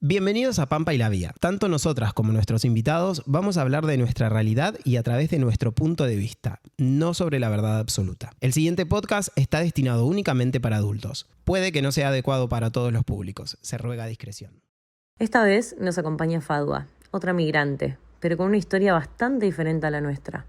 Bienvenidos a Pampa y la Vía. Tanto nosotras como nuestros invitados vamos a hablar de nuestra realidad y a través de nuestro punto de vista, no sobre la verdad absoluta. El siguiente podcast está destinado únicamente para adultos. Puede que no sea adecuado para todos los públicos. Se ruega discreción. Esta vez nos acompaña Fadwa, otra migrante, pero con una historia bastante diferente a la nuestra.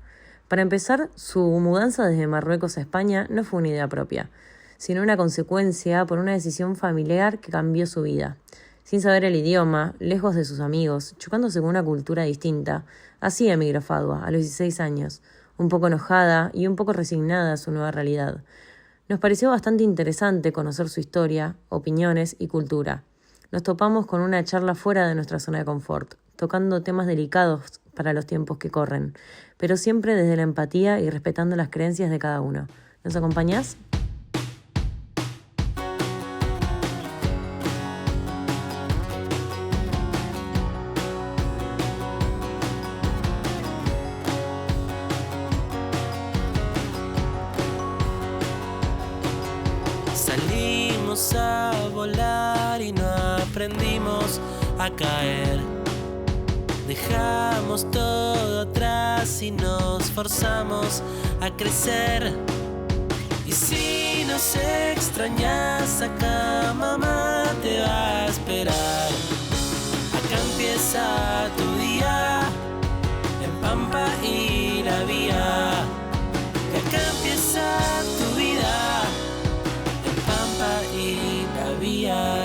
Para empezar, su mudanza desde Marruecos a España no fue una idea propia, sino una consecuencia por una decisión familiar que cambió su vida. Sin saber el idioma, lejos de sus amigos, chocándose con una cultura distinta, así emigró Fadwa a los 16 años, un poco enojada y un poco resignada a su nueva realidad. Nos pareció bastante interesante conocer su historia, opiniones y cultura. Nos topamos con una charla fuera de nuestra zona de confort, tocando temas delicados para los tiempos que corren, pero siempre desde la empatía y respetando las creencias de cada uno. ¿Nos acompañás? Salimos a volar y no aprendimos a caer. Dejamos todo atrás y nos forzamos a crecer. Y si nos extrañas acá, mamá te va a esperar. Acá empieza tu día, en Pampa y la Vía. Y acá empieza tu vida, en Pampa y la Vía.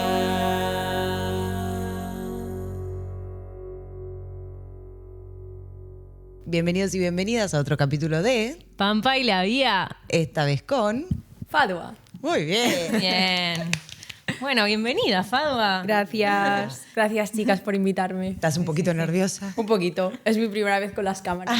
Bienvenidos y bienvenidas a otro capítulo de Pampa y la Vía. Esta vez con Fadwa. Muy bien. Bien. Bueno, bienvenida, Fadwa. Gracias. Gracias, chicas, por invitarme. ¿Estás un poquito nerviosa? Un poquito. Es mi primera vez con las cámaras.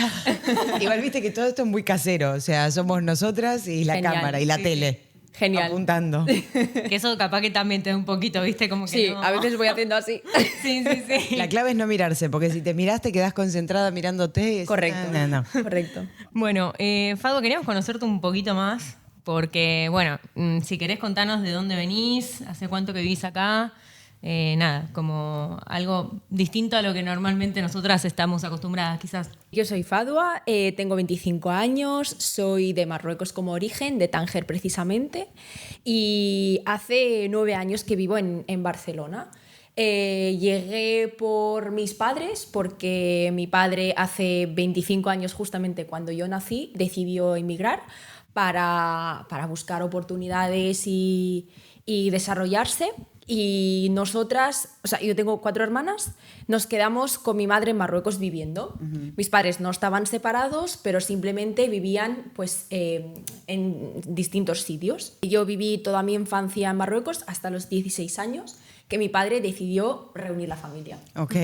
Igual viste que todo esto es muy casero. O sea, somos nosotras y la Genial, cámara y la sí. tele. Genial. Apuntando. Que eso capaz que también te da un poquito, ¿viste? Como que Sí, no. a veces voy haciendo así. Sí. La clave es no mirarse, porque si te miras te quedás concentrada mirándote. Y decís, Correcto. No. Correcto. Bueno, Fadwa, queríamos conocerte un poquito más, porque, bueno, si querés contarnos de dónde venís, hace cuánto que vivís acá, nada, como algo distinto a lo que normalmente nosotras estamos acostumbradas, quizás. Yo soy Fadwa, tengo 25 años, soy de Marruecos como origen, de Tánger precisamente, y hace 9 años que vivo en Barcelona. Llegué por mis padres porque mi padre hace 25 años, justamente cuando yo nací, decidió emigrar para buscar oportunidades y desarrollarse. Y nosotras, o sea, yo tengo 4 hermanas, nos quedamos con mi madre en Marruecos viviendo. Mis padres no estaban separados, pero simplemente vivían pues, en distintos sitios. Yo viví toda mi infancia en Marruecos hasta los 16 años, que mi padre decidió reunir la familia. Ok.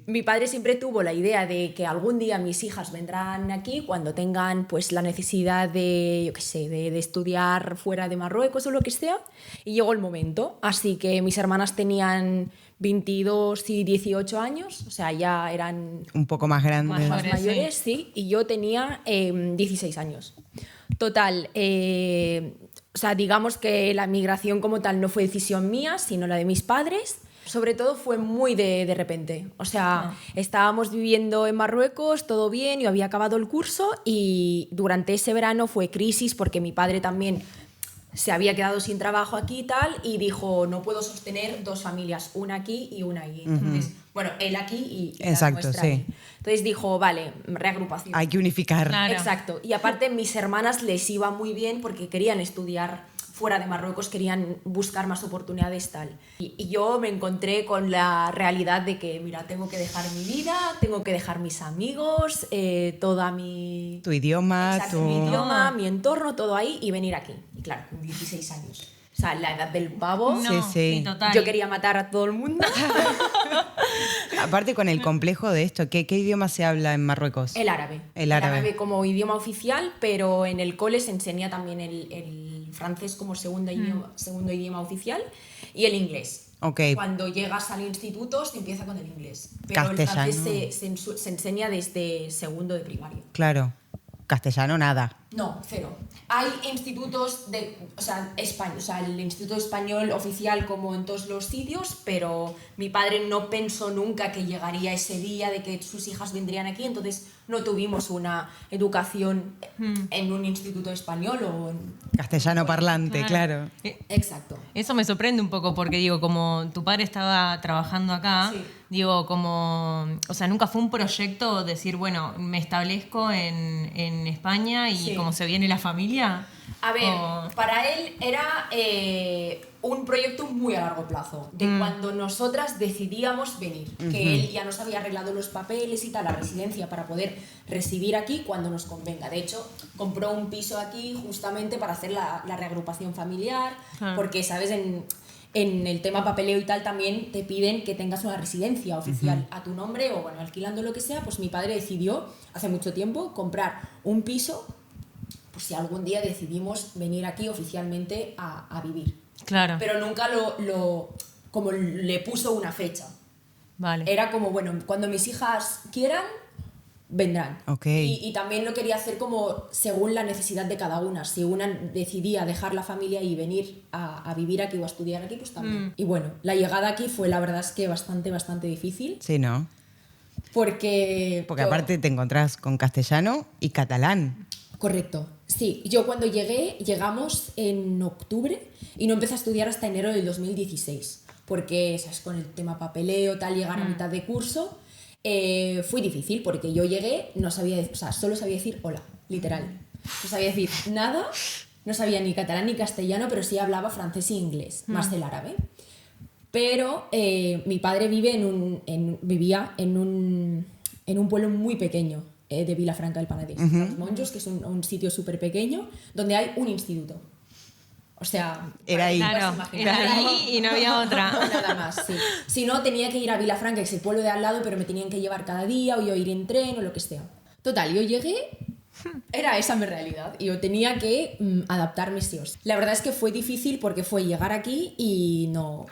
Mi padre siempre tuvo la idea de que algún día mis hijas vendrán aquí cuando tengan pues, la necesidad de, yo qué sé, de estudiar fuera de Marruecos o lo que sea, y llegó el momento. Así que mis hermanas tenían 22 y 18 años, o sea, ya eran Un poco más grande. Más más mayores, sí, y yo tenía 16 años. Total, o sea, digamos que la migración como tal no fue decisión mía, sino la de mis padres. Sobre todo fue muy de repente. O sea, estábamos viviendo en Marruecos, todo bien, yo había acabado el curso y durante ese verano fue crisis porque mi padre también se había quedado sin trabajo aquí y tal, y dijo, no puedo sostener 2 familias, una aquí y una allí. Entonces, bueno, él aquí y Exacto, la nuestra sí. ahí. Entonces dijo, vale, reagrupación. Hay que unificar. Claro. Exacto. Y aparte mis hermanas les iba muy bien porque querían estudiar fuera de Marruecos, querían buscar más oportunidades tal. Y yo me encontré con la realidad de que, mira, tengo que dejar mi vida, tengo que dejar mis amigos, toda mi... Tu idioma, Exacto, mi idioma, mi entorno, todo ahí, y venir aquí. Y claro, con 16 años. O sea, la edad del pavo. No, sí. total. Yo quería matar a todo el mundo. Aparte con el complejo de esto, ¿qué idioma se habla en Marruecos? El árabe. El árabe. Como idioma oficial, pero en el cole se enseña también el francés como segundo idioma oficial y el inglés. Ok. Cuando llegas al instituto se empieza con el inglés, pero Castellano. el francés se enseña desde segundo de primaria. Claro. Castellano nada. No, cero. Hay institutos el Instituto Español oficial como en todos los sitios, pero mi padre no pensó nunca que llegaría ese día de que sus hijas vendrían aquí, entonces no tuvimos una educación en un instituto español o en... Castellano parlante, claro. Exacto. Eso me sorprende un poco porque digo, como tu padre estaba trabajando acá, Sí. digo, como, o sea, nunca fue un proyecto decir, bueno, me establezco en España y Sí. como se viene la familia. A ver, o- para él era un proyecto muy a largo plazo, de cuando nosotras decidíamos venir, que él ya nos había arreglado los papeles y tal, la residencia para poder residir aquí cuando nos convenga. De hecho, compró un piso aquí justamente para hacer la reagrupación familiar, Claro. porque, ¿sabes? En el tema papeleo y tal también te piden que tengas una residencia oficial a tu nombre o, bueno, alquilando lo que sea. Pues mi padre decidió hace mucho tiempo comprar un piso pues si algún día decidimos venir aquí oficialmente a vivir. Claro, Pero nunca como le puso una fecha. vale. Era como, bueno, cuando mis hijas quieran, vendrán. Ok. Y también lo quería hacer como según la necesidad de cada una. Si una decidía dejar la familia y venir a vivir aquí o a estudiar aquí, pues también. Y bueno, la llegada aquí fue la verdad es que bastante difícil. Sí, ¿no? Porque Porque aparte te encontrás con castellano y catalán. Correcto, sí. Yo cuando llegamos en octubre y no empecé a estudiar hasta enero del 2016, porque, ¿sabes? Con el tema papeleo, tal, llegar a mitad de curso, fue difícil porque yo llegué, no sabía, solo sabía decir hola, literal. No sabía decir nada, no sabía ni catalán ni castellano, pero sí hablaba francés e inglés, más el árabe. Pero mi padre vivía en un pueblo muy pequeño de Vilafranca del Penedès, Los Monjos, que es un sitio súper pequeño, donde hay un instituto. O sea, Era ahí. Claro, imaginar. era ahí y no había otra. Nada más, sí. Si no, tenía que ir a Vilafranca, que es el pueblo de al lado, pero me tenían que llevar cada día, o yo ir en tren, o lo que sea. Total, yo llegué, era esa mi realidad, y yo tenía que adaptarme sí o sí. La verdad es que fue difícil porque fue llegar aquí y no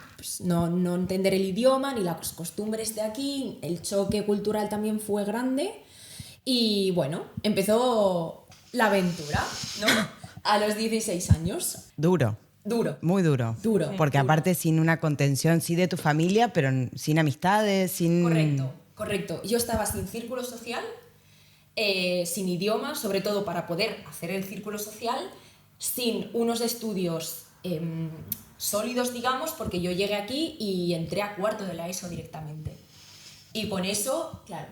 entender el idioma, ni las costumbres de aquí, el choque cultural también fue grande, y bueno, empezó la aventura, ¿no? A los 16 años. Duro. Duro. Muy duro. Duro. Porque Duro. aparte sin una contención, sí de tu familia, pero sin amistades, sin... Correcto. Yo estaba sin círculo social, sin idioma, sobre todo para poder hacer el círculo social, sin unos estudios sólidos, digamos, porque yo llegué aquí y entré a cuarto de la ESO directamente. Y con eso, claro,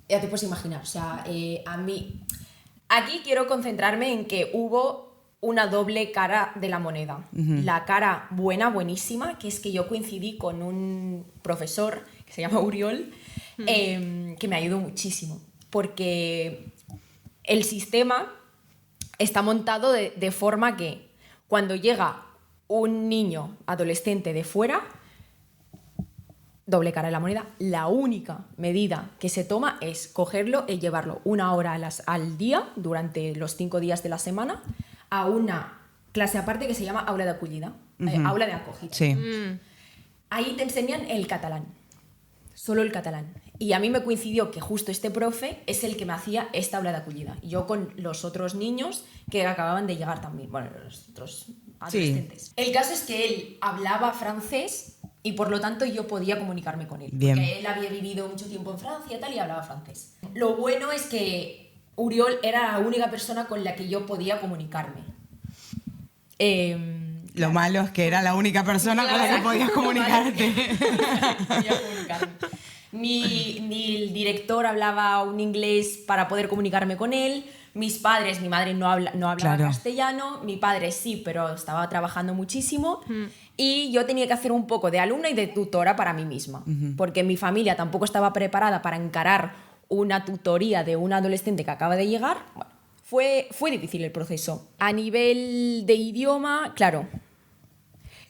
ya te puedes imaginar, o sea, a mí... Aquí quiero concentrarme en que hubo una doble cara de la moneda. La cara buena, buenísima, que es que yo coincidí con un profesor que se llama Uriol, que me ayudó muchísimo, porque el sistema está montado de forma que cuando llega un niño adolescente de fuera, doble cara de la moneda, la única medida que se toma es cogerlo y llevarlo 1 hora al día durante los 5 días de la semana a una clase aparte que se llama aula de acogida, aula de acogida. Sí. Ahí te enseñan el catalán, solo el catalán. Y a mí me coincidió que justo este profe es el que me hacía esta aula de acogida. Yo con los otros niños que acababan de llegar también, bueno, los otros adolescentes. El caso es que él hablaba francés y por lo tanto yo podía comunicarme con él. Bien. Porque él había vivido mucho tiempo en Francia y tal y hablaba francés. Lo bueno es que Uriol era la única persona con la que yo podía comunicarme. Lo malo es que era la única persona con la que podías comunicarte. Podía comunicarme. Ni el director hablaba un inglés para poder comunicarme con él. Mis padres, mi madre no hablaba Claro. castellano, mi padre sí, pero estaba trabajando muchísimo. Y yo tenía que hacer un poco de alumna y de tutora para mí misma, porque mi familia tampoco estaba preparada para encarar una tutoría de un adolescente que acaba de llegar. Bueno, fue difícil el proceso. A nivel de idioma, claro,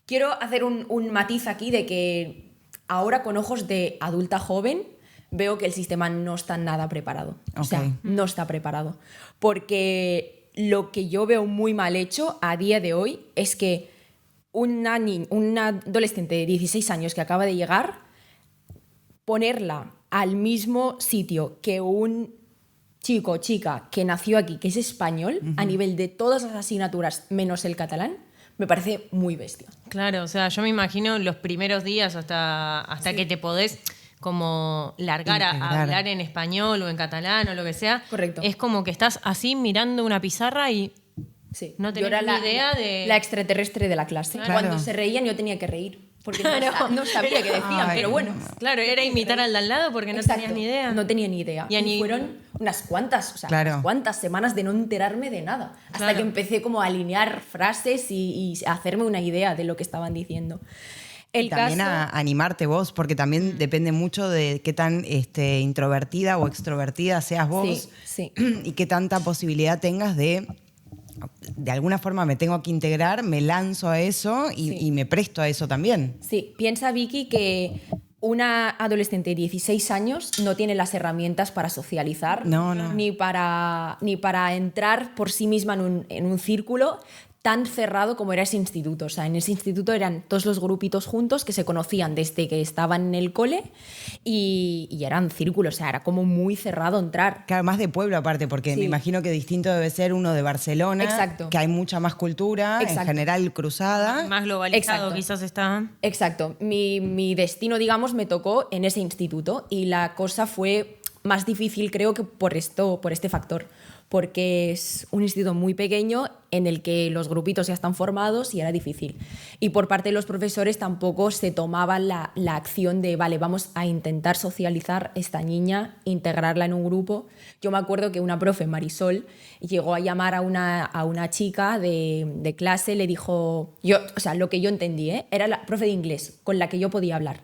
quiero hacer un matiz aquí de que ahora con ojos de adulta joven veo que el sistema no está nada preparado. O sea, Ok. no está preparado. Porque lo que yo veo muy mal hecho a día de hoy es que una adolescente de 16 años que acaba de llegar, ponerla al mismo sitio que un chico o chica que nació aquí, que es español, a nivel de todas las asignaturas menos el catalán, me parece muy bestia. Claro, o sea, yo me imagino los primeros días hasta que te podés como largar a Integrar. hablar en español o en catalán o lo que sea. Correcto. Es como que estás así mirando una pizarra y Sí. No Yo tenés era ni idea de... la extraterrestre de la clase. Claro. Cuando se reían yo tenía que reír, porque no sabía qué decían, Ay, pero bueno. Claro, era imitar al de al lado porque no Exacto. tenías ni idea. No tenía ni idea. Y Fueron unas cuantas, Claro. unas cuantas semanas de no enterarme de nada. Hasta Claro. que empecé como a alinear frases y a hacerme una idea de lo que estaban diciendo. El También caso... a animarte vos, porque también depende mucho de qué tan introvertida o extrovertida seas vos Sí. y qué tanta posibilidad tengas de alguna forma me tengo que integrar, me lanzo a eso y me presto a eso también. Sí, piensa Vicky que una adolescente de 16 años no tiene las herramientas para socializar, No. Ni para entrar por sí misma en un círculo tan cerrado como era ese instituto. O sea, en ese instituto eran todos los grupitos juntos que se conocían desde que estaban en el cole y eran círculos, o sea, era como muy cerrado entrar. Claro, más de pueblo aparte, porque Sí. me imagino que distinto debe ser uno de Barcelona, Exacto. que hay mucha más cultura, Exacto. en general cruzada. Más globalizado Exacto. quizás está... Exacto. Mi destino, digamos, me tocó en ese instituto y la cosa fue más difícil, creo que por este factor, porque es un instituto muy pequeño en el que los grupitos ya están formados y era difícil. Y por parte de los profesores tampoco se tomaba la acción de, vale, vamos a intentar socializar esta niña, integrarla en un grupo. Yo me acuerdo que una profe, Marisol, llegó a llamar a una chica de clase, le dijo, lo que yo entendí, era la profe de inglés con la que yo podía hablar.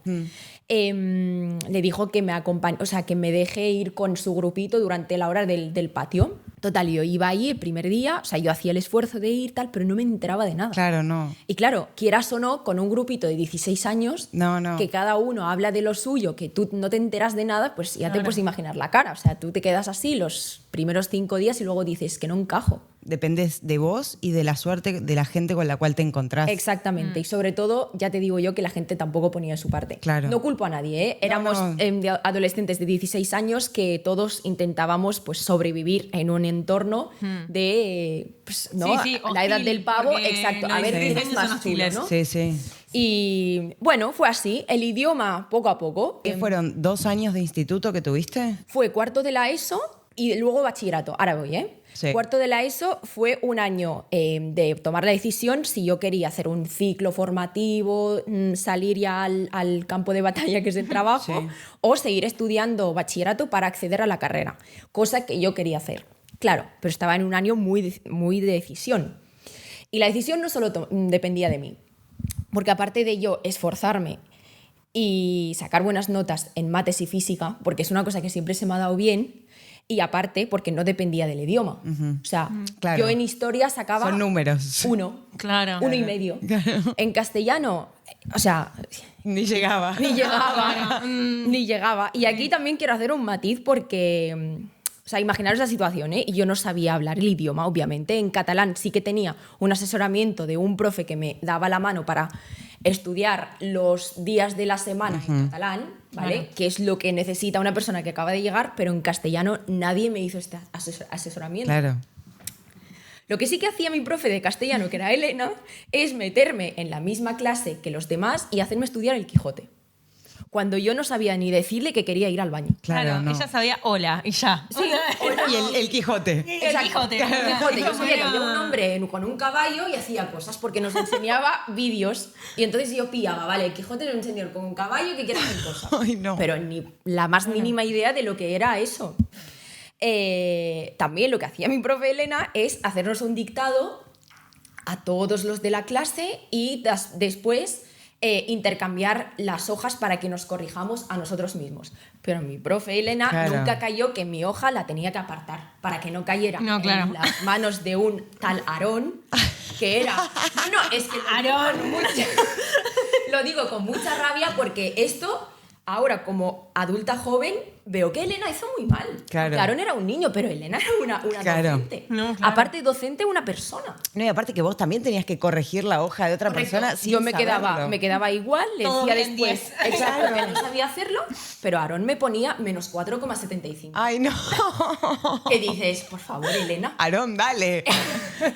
Le dijo que me acompañe, que me deje ir con su grupito durante la hora del patio. Total, yo iba ahí el primer día, yo hacía el esfuerzo de ir tal, pero no me enteraba de nada. Claro, no. Y claro, quieras o no, con un grupito de 16 años, No. que cada uno habla de lo suyo, que tú no te enteras de nada, pues ya te puedes imaginar la cara. O sea, tú te quedas así los primeros 5 días y luego dices que no encajo. Dependes de vos y de la suerte de la gente con la cual te encontrás. Exactamente. Y sobre todo, ya te digo yo que la gente tampoco ponía de su parte. Claro. No culpo a nadie, ¿eh? Éramos adolescentes de 16 años que todos intentábamos pues, sobrevivir en un entorno de Sí, la edad hostil, del pavo. porque Exacto. A los ver quién 16 es más son chulo, hostiles. ¿no? Sí. Y bueno, fue así. El idioma, poco a poco. ¿Qué fueron 2 años de instituto que tuviste? Fue cuarto de la ESO y luego bachillerato. Ahora voy, ¿eh? Sí. Cuarto de la ESO fue un año de tomar la decisión si yo quería hacer un ciclo formativo, salir ya al campo de batalla que es el trabajo, Sí. o seguir estudiando bachillerato para acceder a la carrera, cosa que yo quería hacer. Claro, pero estaba en un año muy de decisión. Y la decisión no solo dependía de mí, porque aparte de yo esforzarme y sacar buenas notas en mates y física, porque es una cosa que siempre se me ha dado bien, y aparte porque no dependía del idioma. O sea, Claro. yo en historia sacaba Son números. 1, Claro. 1,5. En castellano, Ni llegaba. ni llegaba. Ni llegaba. Y aquí también quiero hacer un matiz porque... imaginaros la situación, ¿eh? Yo no sabía hablar el idioma, obviamente. En catalán sí que tenía un asesoramiento de un profe que me daba la mano para estudiar los días de la semana en catalán, ¿vale? Que es lo que necesita una persona que acaba de llegar, pero en castellano nadie me hizo este asesoramiento. Claro. Lo que sí que hacía mi profe de castellano, que era Elena, es meterme en la misma clase que los demás y hacerme estudiar el Quijote. Cuando yo no sabía ni decirle que quería ir al baño. Claro, no. Ella sabía hola y ya. Sí, Y el Quijote. El Quijote. Quijote. Yo sabía que había un hombre con un caballo y hacía cosas porque nos enseñaba vídeos y entonces yo pillaba, vale, el Quijote es un señor con un caballo que quiere hacer cosas. Ay, no. Pero ni la más mínima idea de lo que era eso. También lo que hacía mi profe Elena es hacernos un dictado a todos los de la clase y después intercambiar las hojas para que nos corrijamos a nosotros mismos. Pero mi profe Elena Claro. nunca cayó que mi hoja la tenía que apartar para que no cayera No, claro. en las manos de un tal Aarón, que era... No, es que lo digo con mucha rabia porque esto, ahora como adulta joven, veo que Elena hizo muy mal. Claro. Porque Aarón era un niño, pero Elena era una Claro. docente. No, claro. Aparte, docente, una persona. No, y aparte que vos también tenías que corregir la hoja de otra persona sin Yo me saberlo. quedaba igual, le Todo decía bien, después 10. exacto, que no sabía hacerlo, pero Aarón me ponía menos 4,75. Ay, no. Que dices, por favor, Elena. Aarón, dale.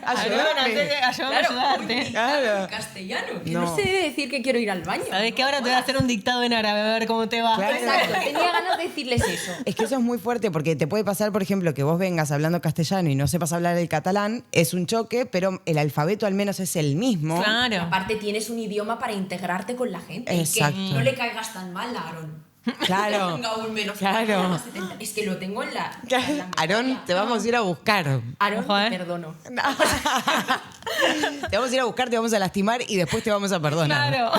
Ayúdame. Ayúdame a ayudarte. Claro. Castellano, que No. no sé decir que quiero ir al baño. Sabes que ahora te voy a hacer un dictado en árabe, a ver cómo te va. Claro. Exacto, tenía ganas de decirles eso. Es que eso es muy fuerte porque te puede pasar, por ejemplo, que vos vengas hablando castellano y no sepas hablar el catalán, es un choque, pero el alfabeto al menos es el mismo. Y Claro. aparte tienes un idioma para integrarte con la gente. Exacto. Y que no le caigas tan mal a Aarón. Claro. Tenga un menos Claro. 4,70. Es que lo tengo en la Aarón, memoria. te vamos a ir a buscar. Aarón, Ojo, te perdono. Te vamos a ir a buscar, te vamos a lastimar y después te vamos a perdonar. Claro.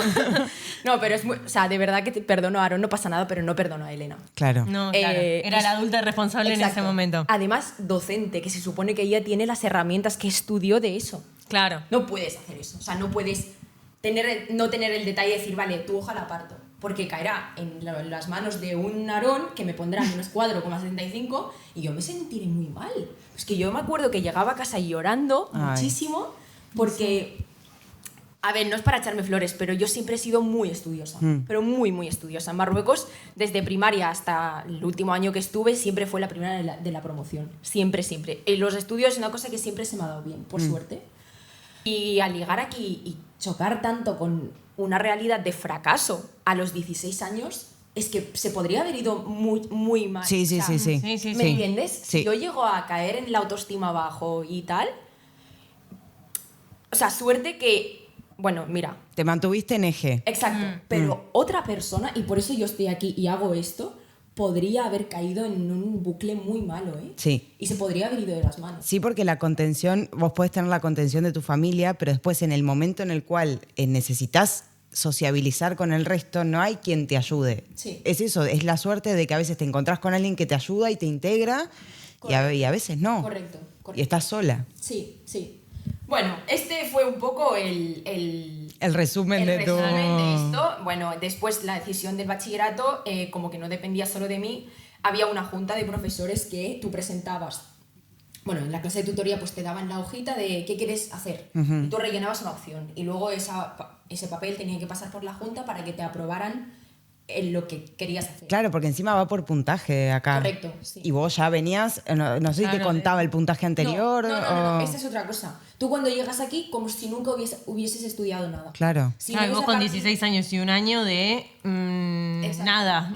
No, pero es muy... O sea, de verdad que te perdono a Aarón, no pasa nada, pero no perdono a Elena. Claro. No, claro. Era es- la adulta responsable en ese Exacto. momento. Además, docente, que se supone que ella tiene las herramientas que estudió de eso. Claro. No puedes hacer eso. O sea, no puedes no tener el detalle de decir, vale, tu hoja la parto. Porque caerá en las manos de un Aarón que me pondrá menos 4,75 y yo me sentiré muy mal. Es que yo me acuerdo que llegaba a casa llorando Ay. muchísimo porque... A ver, no es para echarme flores, pero yo siempre he sido muy estudiosa, pero muy, muy estudiosa. En Marruecos, desde primaria hasta el último año que estuve, siempre fue la primera de la promoción. Siempre, siempre. Y los estudios es una cosa que siempre se me ha dado bien, por suerte. Y al llegar aquí y chocar tanto con una realidad de fracaso a los 16 años, es que se podría haber ido muy, muy mal. Sí, sí, O sea, sí, sí. Sí, sí, ¿Me sí. entiendes? Sí. Si yo llego a caer en la autoestima bajo y tal... O sea, suerte que... Bueno, mira, Te mantuviste en eje. exacto. Pero otra persona, y por eso yo estoy aquí y hago esto, podría haber caído en un bucle muy malo, ¿eh? Sí. Y se podría haber ido de las manos. Sí, porque la contención, vos podés tener la contención de tu familia, pero después en el momento en el cual necesitas sociabilizar con el resto, no hay quien te ayude. Sí. Es eso, es la suerte de que a veces te encontrás con alguien que te ayuda y te integra y a veces no. Correcto, Y correcto. estás sola. Sí, sí. Bueno, este fue un poco el resumen de tu... resumen de esto. Bueno, después la decisión del bachillerato, como que no dependía solo de mí, había una junta de profesores que tú presentabas. Bueno, en la clase de tutoría pues te daban la hojita de qué quieres hacer. Y tú rellenabas una opción. Y luego ese papel tenía que pasar por la junta para que te aprobaran en lo que querías hacer. Claro, porque encima va por puntaje acá. Correcto, sí. Y vos ya venías, no sé si te Claro, contaba el puntaje anterior No, o... esa es otra cosa. Tú cuando llegas aquí, como si nunca hubieses estudiado nada. Claro. Si Claro, no vos ves a con partir- 16 años y un año de Exacto, nada.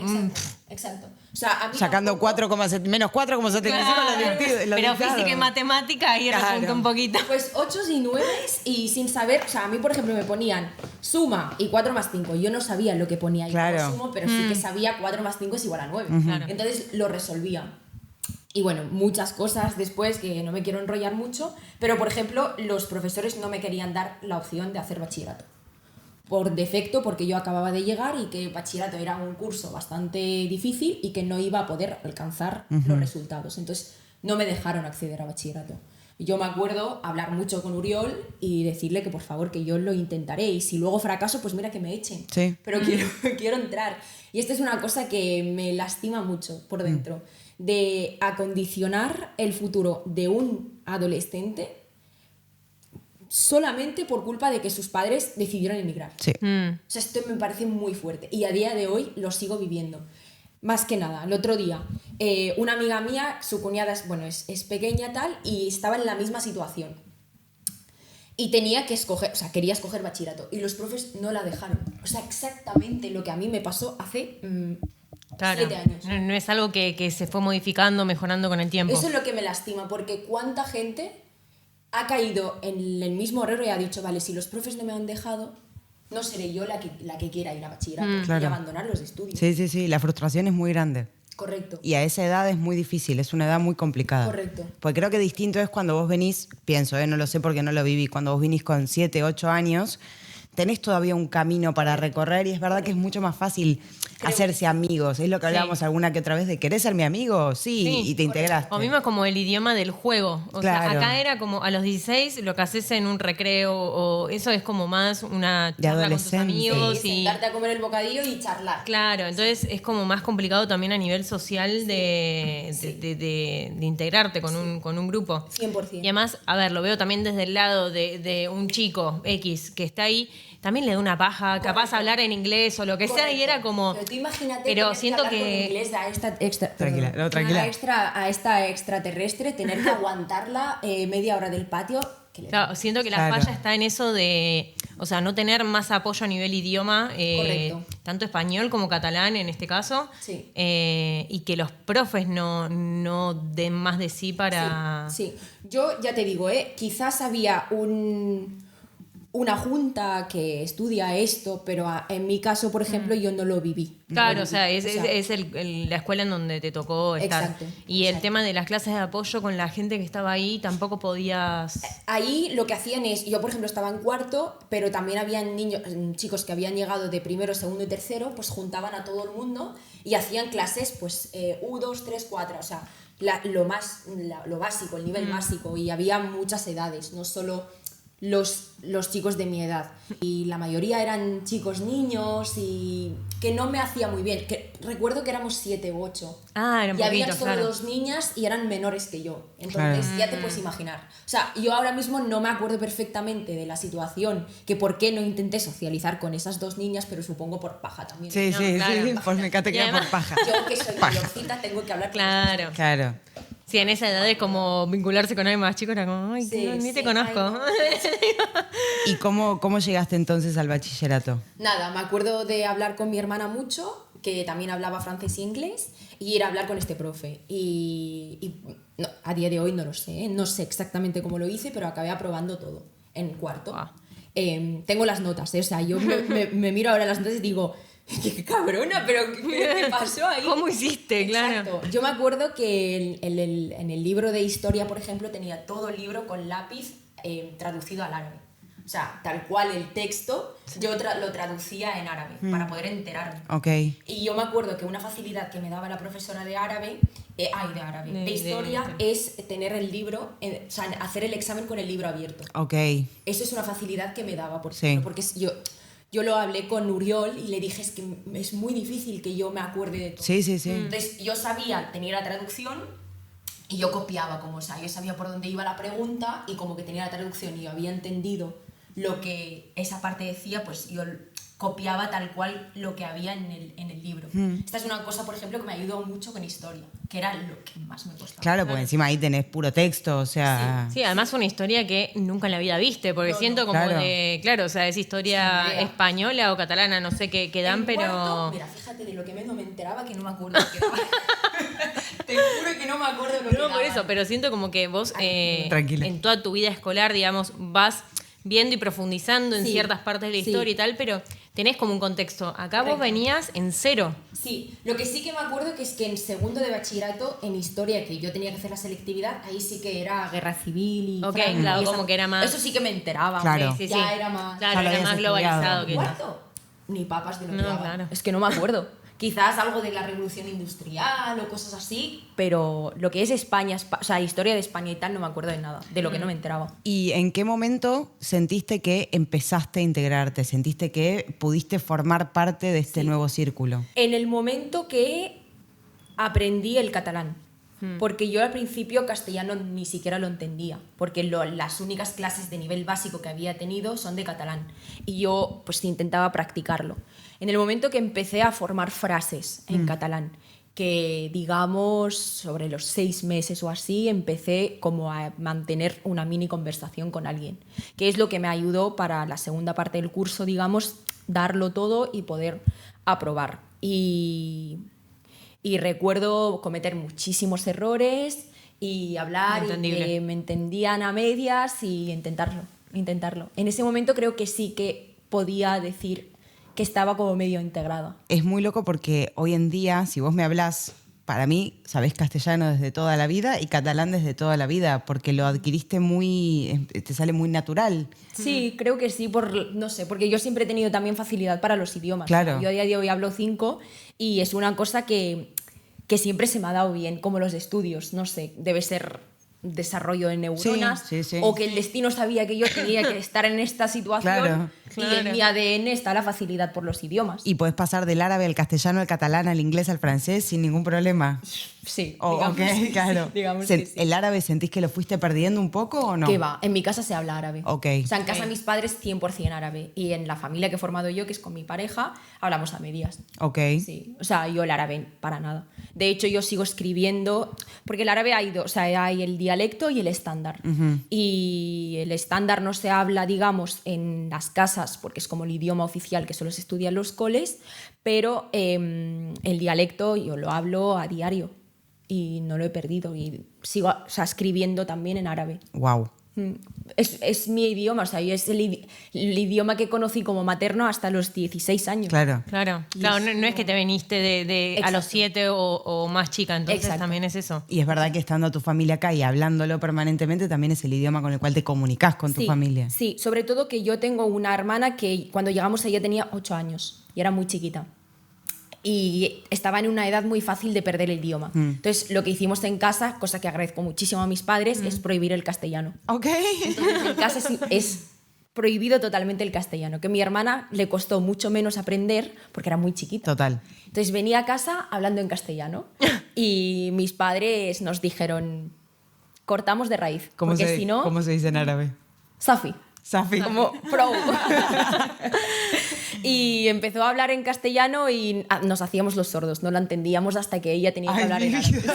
Exacto. O sea, a mí Sacando tampoco- menos 4,75 lo Pero dictado. física y matemática ahí Claro. repunta un poquito. Pues 8 y 9 y sin saber, o sea, a mí por ejemplo me ponían suma y 4 más 5. Yo no sabía lo que ponía ahí Claro. como sumo, pero sí que sabía 4 más 5 es igual a 9. Claro. Entonces lo resolvía. Y bueno, muchas cosas después que no me quiero enrollar mucho, pero por ejemplo, los profesores no me querían dar la opción de hacer bachillerato. Por defecto, porque yo acababa de llegar y que bachillerato era un curso bastante difícil y que no iba a poder alcanzar los resultados. Entonces, no me dejaron acceder a bachillerato. Yo me acuerdo hablar mucho con Uriol y decirle que por favor que yo lo intentaré y si luego fracaso, pues mira que me echen. Sí. Pero quiero entrar. Y esta es una cosa que me lastima mucho por dentro, de acondicionar el futuro de un adolescente solamente por culpa de que sus padres decidieron emigrar. Sí. O sea, esto me parece muy fuerte y a día de hoy lo sigo viviendo. Más que nada, el otro día, una amiga mía, su cuñada es pequeña tal y estaba en la misma situación. Y tenía que escoger, o sea, quería escoger bachillerato y los profes no la dejaron. O sea, exactamente lo que a mí me pasó hace 7 años. No es algo que se fue modificando, mejorando con el tiempo. Eso es lo que me lastima, porque cuánta gente ha caído en el mismo error y ha dicho, vale, si los profes no me han dejado, no seré yo la que quiera ir a bachillerato y Claro. abandonar los estudios. Sí, la frustración es muy grande. Correcto. Y a esa edad es muy difícil, es una edad muy complicada. Correcto. Porque creo que distinto es cuando vos venís, pienso, no lo sé porque no lo viví, cuando vos venís con 7, 8 años, tenés todavía un camino para recorrer y es verdad que es mucho más fácil hacerse amigos. Es lo que hablábamos alguna que otra vez de ¿querés ser mi amigo? Sí, y te integraste. O mismo como el idioma del juego. O Claro. sea, acá era como a los 16 lo que haces en un recreo, o eso es como más una De charla con tus adolescente. amigos. Sí, sentarte a comer el bocadillo y charlar. Claro, entonces es como más complicado también a nivel social de integrarte con un grupo. 100%. Y además, a ver, lo veo también desde el lado de un chico X que está ahí, también le da una paja, capaz hablar en inglés o lo que sea, y era como... Pero tú imagínate Pero tener siento hablar con que... inglés a esta Tranquila, no, tranquila. a esta extraterrestre, tener que aguantarla media hora del patio. Que le- Claro, siento que la Claro. falla está en eso de, o sea, no tener más apoyo a nivel idioma, Correcto. tanto español como catalán en este caso, Sí. y que los profes no den más de sí para... Sí, yo ya te digo, quizás había una junta que estudia esto, pero en mi caso, por ejemplo, yo no lo viví. No Claro, lo o sea, viví. es la escuela en donde te tocó estar. Exacto, Y el exacto. tema de las clases de apoyo con la gente que estaba ahí, tampoco podías... Ahí lo que hacían es, yo por ejemplo estaba en cuarto, pero también habían niños, chicos que habían llegado de primero, segundo y tercero, pues juntaban a todo el mundo y hacían clases pues U2, 3, 4, o sea, lo básico, el nivel básico, y había muchas edades, no solo los chicos de mi edad, y la mayoría eran chicos niños y que no me hacía muy bien, que recuerdo que éramos 7 u 8 Ah, eran y había poquitos, solo claro. 2 niñas y eran menores que yo, entonces ya te puedes imaginar, o sea, yo ahora mismo no me acuerdo perfectamente de la situación, que por qué no intenté socializar con esas 2 niñas, pero supongo por paja también. Sí, No, sí, claro. sí, por me te Y queda por además- paja. Yo que soy mayorcita tengo que hablar con Claro. Claro. Sí, en esa edad es como vincularse con alguien más chico, era como, ay, Sí, ni te sí, conozco. ay, ¿Y cómo llegaste entonces al bachillerato? Nada, me acuerdo de hablar con mi hermana mucho, que también hablaba francés e inglés, y ir a hablar con este profe. Y no, a día de hoy no lo sé, ¿eh? No sé exactamente cómo lo hice, pero acabé aprobando todo en cuarto. Guau. Tengo las notas, ¿eh? O sea, yo me miro ahora las notas y digo, qué cabrona, pero ¿qué pasó ahí? ¿Cómo hiciste? Claro. Exacto. Yo me acuerdo que en el libro de historia, por ejemplo, tenía todo el libro con lápiz traducido al árabe. O sea, tal cual el texto, yo lo traducía en árabe para poder enterarme. Ok. Y yo me acuerdo que una facilidad que me daba la profesora de árabe, de historia, de- es tener el libro, o sea, hacer el examen con el libro abierto. Ok. Eso es una facilidad que me daba, Sí. ejemplo, porque yo lo hablé con Uriol y le dije, es que es muy difícil que yo me acuerde de todo. Sí, sí, sí. Entonces yo sabía, tenía la traducción y yo copiaba, como, o sea, yo sabía por dónde iba la pregunta y como que tenía la traducción y yo había entendido lo que esa parte decía, pues yo copiaba tal cual lo que había en el libro. Esta es una cosa, por ejemplo, que me ayudó mucho con historia, que era lo que más me costaba. Claro, porque encima ahí tenés puro texto, o sea... Sí, además una historia que nunca en la vida viste, porque No, siento no. como Claro. claro, o sea, es historia Sin idea. española o catalana, no sé qué dan, En pero... cuarto, mira, fíjate de lo que no me enteraba, que no me acuerdo lo que daba. Te juro que no me acuerdo lo que No, por daban. eso, pero siento como que vos Tranquila. en toda tu vida escolar, digamos, vas viendo y profundizando en Sí, ciertas partes de la sí. historia y tal, pero tenés como un contexto. Acá vos Correcto. venías en cero. Sí, lo que sí que me acuerdo que es que en segundo de bachillerato, en historia, que yo tenía que hacer la selectividad, ahí sí que era guerra civil y... Ok, Franco claro, y esa- como que era más- Eso sí que me enteraba. Claro. hombre, ya era más... Claro, Ya lo era habías más estudiado. globalizado que ¿Cuarto? Ni papas de lo que No, daba. claro. Es que no me acuerdo. Quizás algo de la revolución industrial o cosas así, pero lo que es España, o sea, historia de España y tal, no me acuerdo de nada, de lo que no me enteraba. ¿Y en qué momento sentiste que empezaste a integrarte? ¿Sentiste que pudiste formar parte de este nuevo círculo? En el momento que aprendí el catalán, porque yo al principio castellano ni siquiera lo entendía, porque las únicas clases de nivel básico que había tenido son de catalán y yo pues intentaba practicarlo. En el momento que empecé a formar frases en catalán, que digamos sobre los 6 meses o así empecé como a mantener una mini conversación con alguien, que es lo que me ayudó para la segunda parte del curso, digamos, darlo todo y poder aprobar. Y recuerdo cometer muchísimos errores y hablar y Entendible. que me entendían a medias y intentarlo. En ese momento creo que sí que podía decir que estaba como medio integrada. Es muy loco porque hoy en día, si vos me hablás para mí, sabés castellano desde toda la vida y catalán desde toda la vida, porque lo adquiriste te sale muy natural. Sí, creo que sí, no sé, porque yo siempre he tenido también facilidad para los idiomas. Claro. Yo a día de hoy hablo 5 y es una cosa que siempre se me ha dado bien, como los estudios, no sé, debe ser desarrollo de neuronas Sí. o que el destino sabía que yo tenía que estar en esta situación y en mi ADN está la facilidad por los idiomas. Y podés pasar del árabe al castellano, al catalán, al inglés, al francés sin ningún problema. Sí, Ok, claro. digamos que sí. ¿El árabe sentís que lo fuiste perdiendo un poco o no? ¿Qué va? En mi casa se habla árabe. Ok. O sea, en casa mis padres 100% árabe y en la familia que he formado yo, que es con mi pareja, hablamos a medias. Ok. Sí, o sea, yo el árabe para nada. De hecho, yo sigo escribiendo, porque el árabe hay dos, o sea, hay el dialecto y el estándar. Y el estándar no se habla, digamos, en las casas, porque es como el idioma oficial que solo se estudia en los coles, pero el dialecto yo lo hablo a diario y no lo he perdido y sigo, o sea, escribiendo también en árabe. Wow. Es mi idioma, o sea, es el idioma que conocí como materno hasta los 16 años. Claro. Claro, no es que te viniste de a los 7 o más chica, entonces Exacto. también es eso. Y es verdad que estando tu familia acá y hablándolo permanentemente también es el idioma con el cual te comunicas con tu Sí, familia. Sí, sobre todo que yo tengo una hermana que cuando llegamos ella tenía 8 años y era muy chiquita. Y estaba en una edad muy fácil de perder el idioma. Entonces, lo que hicimos en casa, cosa que agradezco muchísimo a mis padres, es prohibir el castellano. Ok. Entonces, en casa es prohibido totalmente el castellano, que a mi hermana le costó mucho menos aprender porque era muy chiquita. Total. Entonces, venía a casa hablando en castellano y mis padres nos dijeron, cortamos de raíz, porque si no, ¿Cómo se dice en árabe? Safi. Safi. Como pro. Y empezó a hablar en castellano y nos hacíamos los sordos, no la entendíamos hasta que ella tenía que hablar en árabe.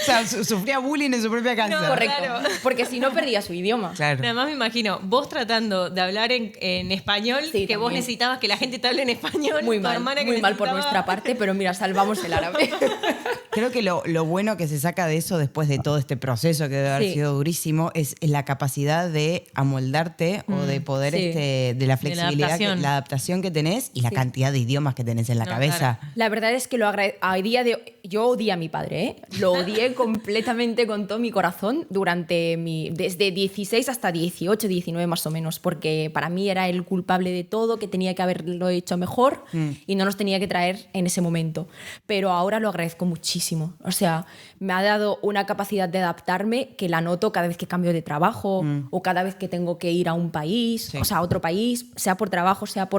O sea, sufría bullying en su propia casa. No, Correcto, claro. porque si no perdía su idioma. Claro. Además me imagino, vos tratando de hablar en español, Sí, que vos también. necesitabas que la gente te hable en español. Muy tu mal, hermana que muy mal por necesitaba- nuestra parte, pero mira, salvamos el árabe. Creo que lo bueno que se saca de eso después de todo este proceso que debe haber Sí. sido durísimo es la capacidad de amoldarte o de poder, sí. de la flexibilidad, adaptación. la adaptación que tenés y la Sí. cantidad de idiomas que tenés en la No, cabeza. claro. La verdad es que a día de hoy, yo odié a mi padre, ¿eh? Lo odié completamente con todo mi corazón desde 16 hasta 18, 19 más o menos, porque para mí era el culpable de todo, que tenía que haberlo hecho mejor y no nos tenía que traer en ese momento. Pero ahora lo agradezco muchísimo. O sea, me ha dado una capacidad de adaptarme que la noto cada vez que cambio de trabajo o cada vez que tengo que ir a un país, Sí. o sea, a otro país, sea por trabajo, sea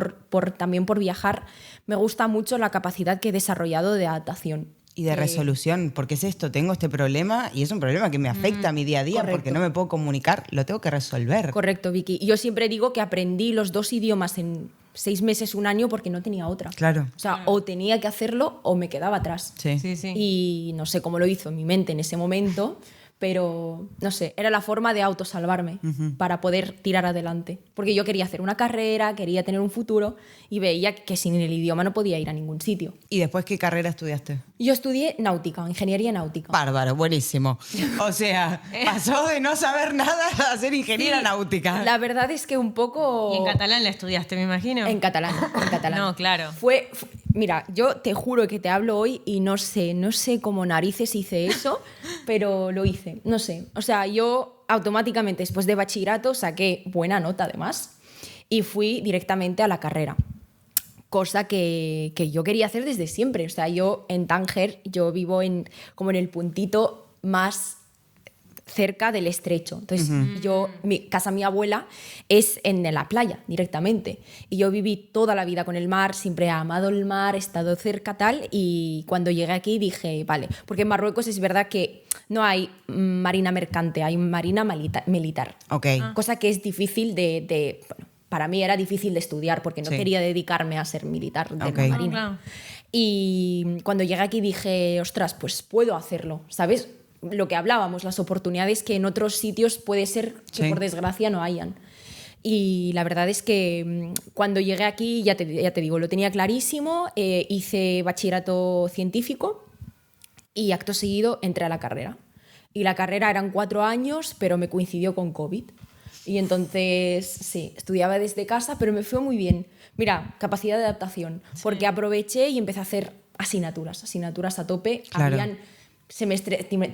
también por viajar. Me gusta mucho la capacidad que he desarrollado de adaptación. Y de resolución, porque es esto, tengo este problema y es un problema que me afecta a mi día a día Correcto. porque no me puedo comunicar, lo tengo que resolver. Correcto, Vicky. Y yo siempre digo que aprendí los 2 idiomas en 6 meses, un año, porque no tenía otra. Claro. O sea, o tenía que hacerlo o me quedaba atrás. Sí. Sí, sí. Y no sé cómo lo hizo en mi mente en ese momento, pero no sé, era la forma de autosalvarme para poder tirar adelante. Porque yo quería hacer una carrera, quería tener un futuro y veía que sin el idioma no podía ir a ningún sitio. ¿Y después qué carrera estudiaste? Yo estudié náutica, ingeniería náutica. Bárbaro, buenísimo. O sea, pasó de no saber nada a ser ingeniera Sí, náutica. La verdad es que un poco... Y en catalán la estudiaste, me imagino. En catalán, en catalán. No, claro. Mira, yo te juro que te hablo hoy y no sé cómo narices hice eso, pero lo hice, no sé. O sea, yo automáticamente después de bachillerato saqué buena nota además y fui directamente a la carrera. Cosa que yo quería hacer desde siempre. O sea, yo en Tánger, yo vivo como en el puntito más cerca del estrecho. Entonces, mi abuela es en la playa directamente. Y yo viví toda la vida con el mar, siempre he amado el mar, he estado cerca tal. Y cuando llegué aquí dije, vale, porque en Marruecos es verdad que no hay marina mercante, hay marina militar. Ok. Cosa que es difícil bueno, para mí era difícil de estudiar porque no Sí. quería dedicarme a ser militar de Ok. la Ah, marina. claro. Y cuando llegué aquí dije, ostras, pues puedo hacerlo, ¿sabes? Lo que hablábamos, las oportunidades que en otros sitios puede ser que Sí. por desgracia no hayan. Y la verdad es que cuando llegué aquí, ya te digo, lo tenía clarísimo, hice bachillerato científico y acto seguido entré a la carrera. Y la carrera eran 4 años, pero me coincidió con COVID. Y entonces, sí, estudiaba desde casa, pero me fue muy bien. Mira, capacidad de adaptación, porque aproveché y empecé a hacer asignaturas a tope. Claro. Habían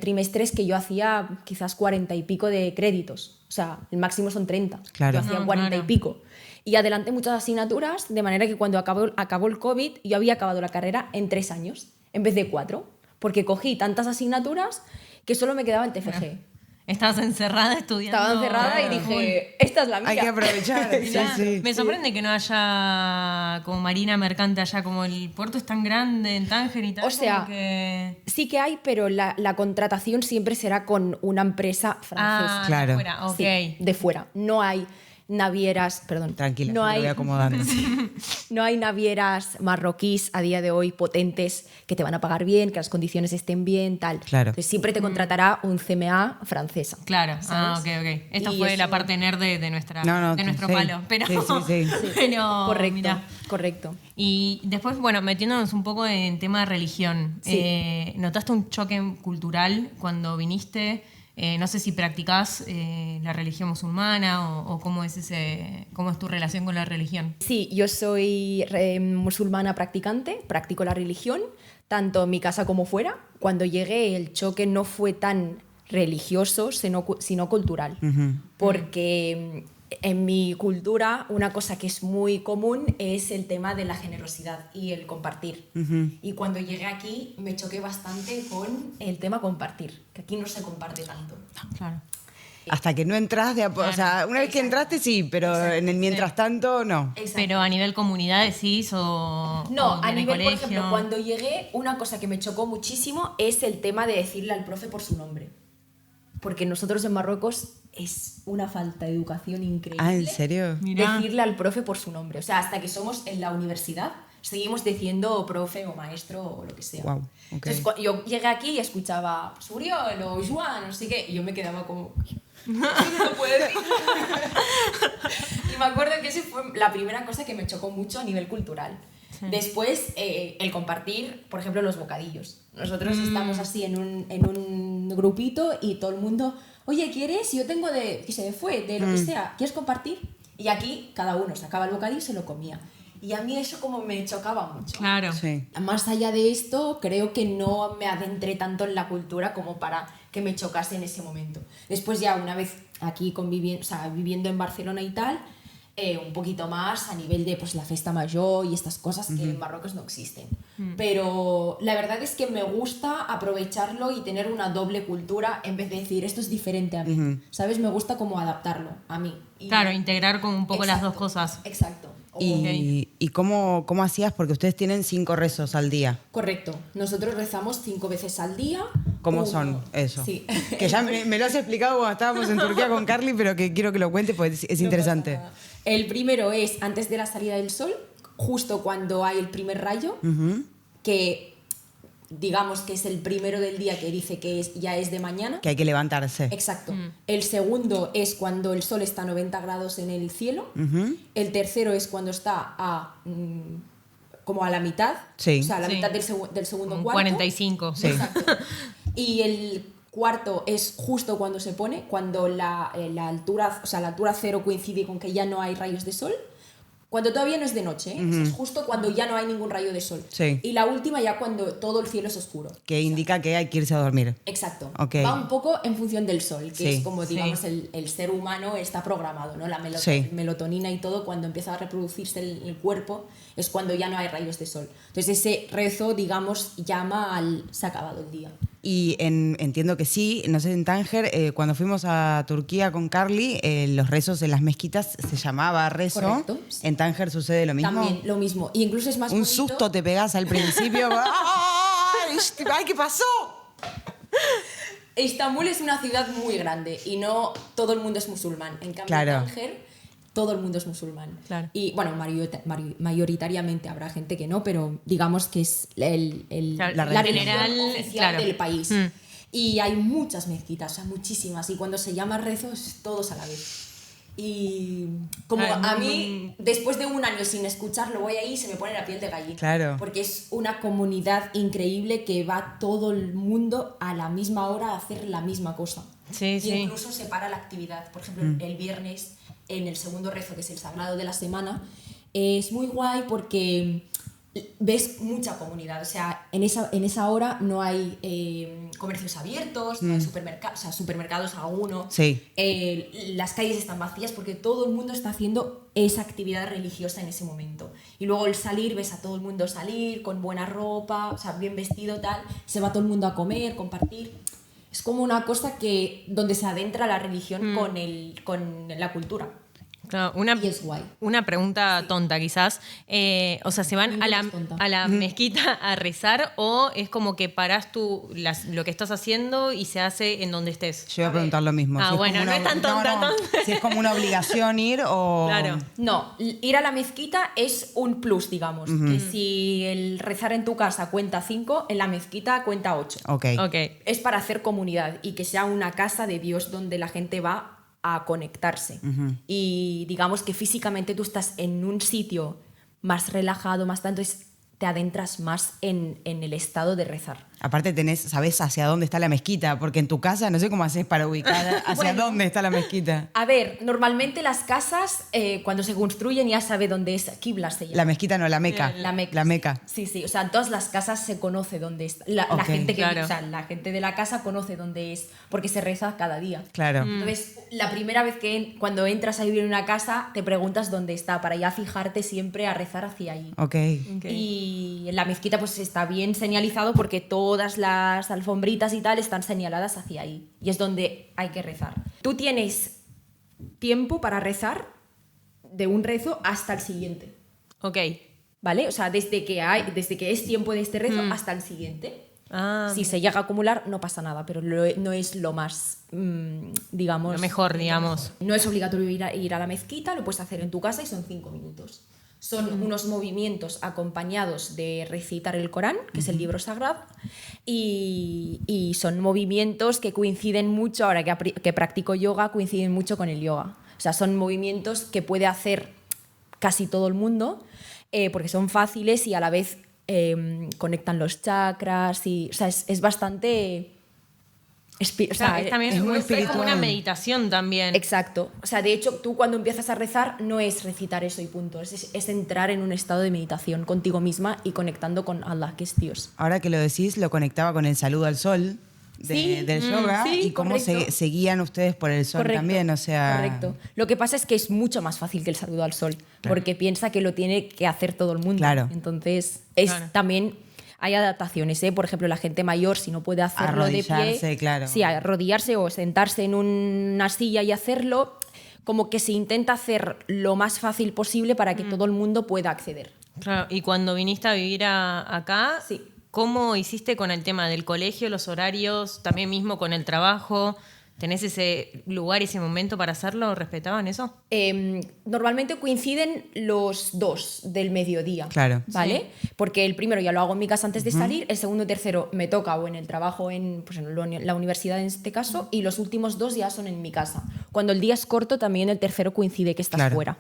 trimestres que yo hacía quizás 40 y pico de créditos. O sea, el máximo son 30. Claro. Yo hacía No, 40 claro. y pico. Y adelanté muchas asignaturas, de manera que cuando acabó el COVID, yo había acabado la carrera en 3 años, en vez de 4. Porque cogí tantas asignaturas que solo me quedaba el TFG. Estabas encerrada estudiando. Estaba encerrada y dije, esta es la mía. Hay que aprovechar. Sí, Mirá, sí. me sorprende que no haya como marina mercante allá, como el puerto es tan grande en Tánger y tal. O sea, como que... Sí que hay, pero la contratación siempre será con una empresa francesa. Claro. Fuera, ok. Sí, de fuera. No hay navieras, perdón. Tranquila, no me lo hay, voy acomodando. no hay navieras marroquíes a día de hoy potentes que te van a pagar bien, que las condiciones estén bien, tal. Claro. Entonces siempre te contratará un CMA francesa. Claro, ¿sabes? ok. Esta Y fue eso- la parte nerd de nuestro sí. palo. Pero, Sí. pero Correcto, mirá. correcto. Y después, bueno, metiéndonos un poco en tema de religión, Sí. ¿notaste un choque cultural cuando viniste? No sé si practicás la religión musulmana o cómo es tu relación con la religión. Sí, yo soy musulmana practicante, practico la religión, tanto en mi casa como fuera. Cuando llegué el choque no fue tan religioso, sino cultural. Porque en mi cultura una cosa que es muy común es el tema de la generosidad y el compartir. Y cuando llegué aquí me choqué bastante con el tema compartir, que aquí no se comparte tanto. Claro. Hasta que no entras, o sea, una vez que entraste sí, pero en el mientras tanto no. Exacto. Pero a nivel comunidad decís o No, o a en el nivel, por colegio. ejemplo, cuando llegué, una cosa que me chocó muchísimo es el tema de decirle al profe por su nombre. Porque nosotros en Marruecos es una falta de educación increíble. Ah, ¿en serio? Mirá. Decirle al profe por su nombre. O sea, hasta que somos en la universidad, seguimos diciendo profe o maestro o lo que sea. Guau, ok. Entonces, yo llegué aquí y escuchaba Suriol o Joan, no sé qué, y yo me quedaba como... No lo puedo decir. Y me acuerdo que esa fue la primera cosa que me chocó mucho a nivel cultural. Después, el compartir, por ejemplo, los bocadillos. Nosotros estamos así en un grupito y todo el mundo, oye, ¿quieres? Yo tengo de lo que sea, ¿quieres compartir? Y aquí cada uno sacaba el bocadillo y se lo comía. Y a mí eso como me chocaba mucho. Claro. Sí. Más allá de esto, creo que no me adentré tanto en la cultura como para que me chocase en ese momento. Después ya una vez aquí viviendo en Barcelona y tal, un poquito más a nivel de pues, la festa mayor y estas cosas que en Marruecos no existen. Pero la verdad es que me gusta aprovecharlo y tener una doble cultura en vez de decir esto es diferente a mí. ¿Sabes? Me gusta como adaptarlo a mí. Y- Claro, integrar como un poco las dos Exacto, cosas. Exacto. ¿Y cómo hacías? Porque ustedes tienen 5 rezos al día. Correcto. Nosotros rezamos 5 veces al día. ¿Cómo Uno- son eso? Sí. Que ya me lo has explicado cuando estábamos en Turquía con Carly, pero que quiero que lo cuentes porque es interesante. No pasa nada. El primero es antes de la salida del sol, justo cuando hay el primer rayo, que digamos que es el primero del día que dice que ya es de mañana. Que hay que levantarse. Exacto. El segundo es cuando el sol está a 90 grados en el cielo. El tercero es cuando está como a la mitad. Sí. O sea, a la Sí. mitad del segundo Como cuarto. 45. Sí. Exacto. Y el cuarto es justo cuando se pone, cuando la altura, o sea, la altura cero coincide con que ya no hay rayos de sol. Cuando todavía no es de noche, ¿eh? O sea, es justo cuando ya no hay ningún rayo de sol. Sí. Y la última ya cuando todo el cielo es oscuro. Que indica que hay que irse a dormir. Exacto. Ok. Va un poco en función del sol, que Sí. es como, digamos, Sí. el ser humano está programado, ¿no? La Sí. melatonina y todo, cuando empieza a reproducirse el cuerpo, es cuando ya no hay rayos de sol. Entonces ese rezo, digamos, llama al se ha acabado el día. Y entiendo que sí, no sé, en Tánger, cuando fuimos a Turquía con Carly, los rezos en las mezquitas se llamaba rezo. Correcto. ¿En Tánger sucede lo mismo? También lo mismo. Y incluso es más Un bonito. susto te pegas al principio. ¡Ay! ¡Ay, qué pasó! Estambul es una ciudad muy grande y no todo el mundo es musulmán. En cambio, Claro. en Tánger todo el mundo es musulmán. Claro. Y bueno, mayoritariamente habrá gente que no, pero digamos que es Claro, la en religión general, oficial claro. del país. Y hay muchas mezquitas, o sea, muchísimas. Y cuando se llama rezo es todos a la vez. Y como Claro, a muy, mí, después de un año sin escucharlo, voy ahí y se me pone la piel de gallina. Claro. Porque es una comunidad increíble que va todo el mundo a la misma hora a hacer la misma cosa. Sí, Y sí. incluso separa la actividad. Por ejemplo, el viernes, en el segundo rezo, que es el sagrado de la semana, es muy guay porque ves mucha comunidad. O sea, en esa hora no hay comercios abiertos, no hay supermercados, o sea, supermercados a uno. Sí. Las calles están vacías porque todo el mundo está haciendo esa actividad religiosa en ese momento. Y luego al salir, ves a todo el mundo salir con buena ropa, o sea, bien vestido, tal. Se va todo el mundo a comer, compartir. Es como una cosa donde se adentra la religión con la cultura. Claro, Y es guay. una pregunta tonta quizás. O sea, ¿se van Ninguna es tonta. a la mezquita a rezar o es como que parás lo que estás haciendo y se hace en donde estés? Yo iba a preguntar lo mismo. Ah, Si es bueno, como no es tan tonta, no. Si es como una obligación ir o... Claro. No, ir a la mezquita es un plus, digamos. Que si el rezar en tu casa cuenta 5, en la mezquita cuenta 8. Ok. Ok. Es para hacer comunidad y que sea una casa de Dios donde la gente va a conectarse. Y digamos que físicamente tú estás en un sitio más relajado, más tanto, te adentras más en el estado de rezar. Aparte sabés hacia dónde está la mezquita, porque en tu casa no sé cómo haces para ubicar hacia dónde está la mezquita. A ver, normalmente las casas cuando se construyen ya sabe dónde es Qibla, se llama. La mezquita no, la Meca. La Meca. La Meca. Sí, o sea, en todas las casas se conoce dónde está. La Ok, gente claro. o sea, la gente de la casa conoce dónde es, porque se reza cada día. Claro. Entonces, la primera vez cuando entras a vivir en una casa, te preguntas dónde está, para ya fijarte siempre a rezar hacia ahí. Ok. Y en la mezquita pues está bien señalizado porque todas las alfombritas y tal están señaladas hacia ahí. Y es donde hay que rezar. Tú tienes tiempo para rezar de un rezo hasta el siguiente. Ok. ¿Vale? O sea, desde que es tiempo de este rezo hasta el siguiente. Ah, Si se llega a acumular, no pasa nada, pero no es lo más, digamos... lo mejor, digamos. No es obligatorio ir a la mezquita, lo puedes hacer en tu casa y son 5 minutos. Son unos movimientos acompañados de recitar el Corán, que es el libro sagrado, y son movimientos que coinciden mucho, ahora que practico yoga, coinciden mucho con el yoga. O sea, son movimientos que puede hacer casi todo el mundo, porque son fáciles y a la vez conectan los chakras. O sea, es bastante... O sea, también es muy es como espiritual. una meditación también. Exacto. O sea, de hecho, tú cuando empiezas a rezar no es recitar eso y punto. Es entrar en un estado de meditación contigo misma y conectando con Allah, que es Dios. Ahora que lo decís, lo conectaba con el saludo al sol Sí, del yoga sí, y cómo correcto. se guían ustedes por el sol Correcto, también, o sea... Correcto. Lo que pasa es que es mucho más fácil que el saludo al sol, porque piensa que lo tiene que hacer todo el mundo. Claro. Entonces, Claro. también hay adaptaciones, ¿eh? Por ejemplo, la gente mayor, si no puede hacerlo de pie... Arrodillarse, claro. Sí, arrodillarse o sentarse en una silla y hacerlo, como que se intenta hacer lo más fácil posible para que todo el mundo pueda acceder. Claro, y cuando viniste a vivir acá, Sí. ¿cómo hiciste con el tema del colegio, los horarios, también mismo con el trabajo? ¿Tenés ese lugar y ese momento para hacerlo? ¿Respetaban eso? Normalmente coinciden los 2 del mediodía. Claro. ¿Vale? Porque el primero ya lo hago en mi casa antes de salir, el segundo y tercero me toca o en el trabajo en la universidad en este caso, y los últimos 2 ya son en mi casa. Cuando el día es corto, también el tercero coincide que estás Claro. fuera.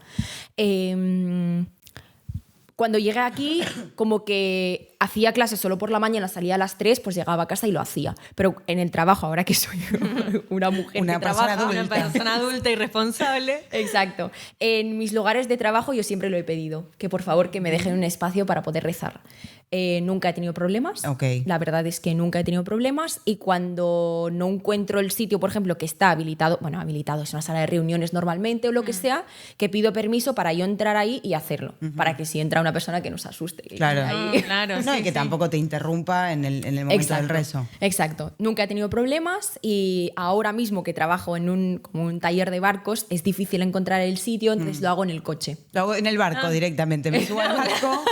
Cuando llegué aquí, como que hacía clases solo por la mañana, salía a las 3, pues llegaba a casa y lo hacía. Pero en el trabajo, ahora que soy una mujer Una que persona trabaja... Una persona adulta y responsable. Exacto. En mis lugares de trabajo yo siempre lo he pedido, que por favor que me dejen un espacio para poder rezar. Nunca he tenido problemas. Ok. La verdad es que nunca he tenido problemas y cuando no encuentro el sitio, por ejemplo, que está habilitado, bueno, habilitado es una sala de reuniones normalmente o lo que sea, que pido permiso para yo entrar ahí y hacerlo, para que si entra una persona que nos asuste. que Claro. ahí- Claro, No, sí, y que sí. tampoco te interrumpa en el momento del rezo. Exacto. Nunca he tenido problemas y ahora mismo que trabajo en como un taller de barcos es difícil encontrar el sitio, entonces lo hago en el coche. Lo hago en el barco directamente. Me subo al barco.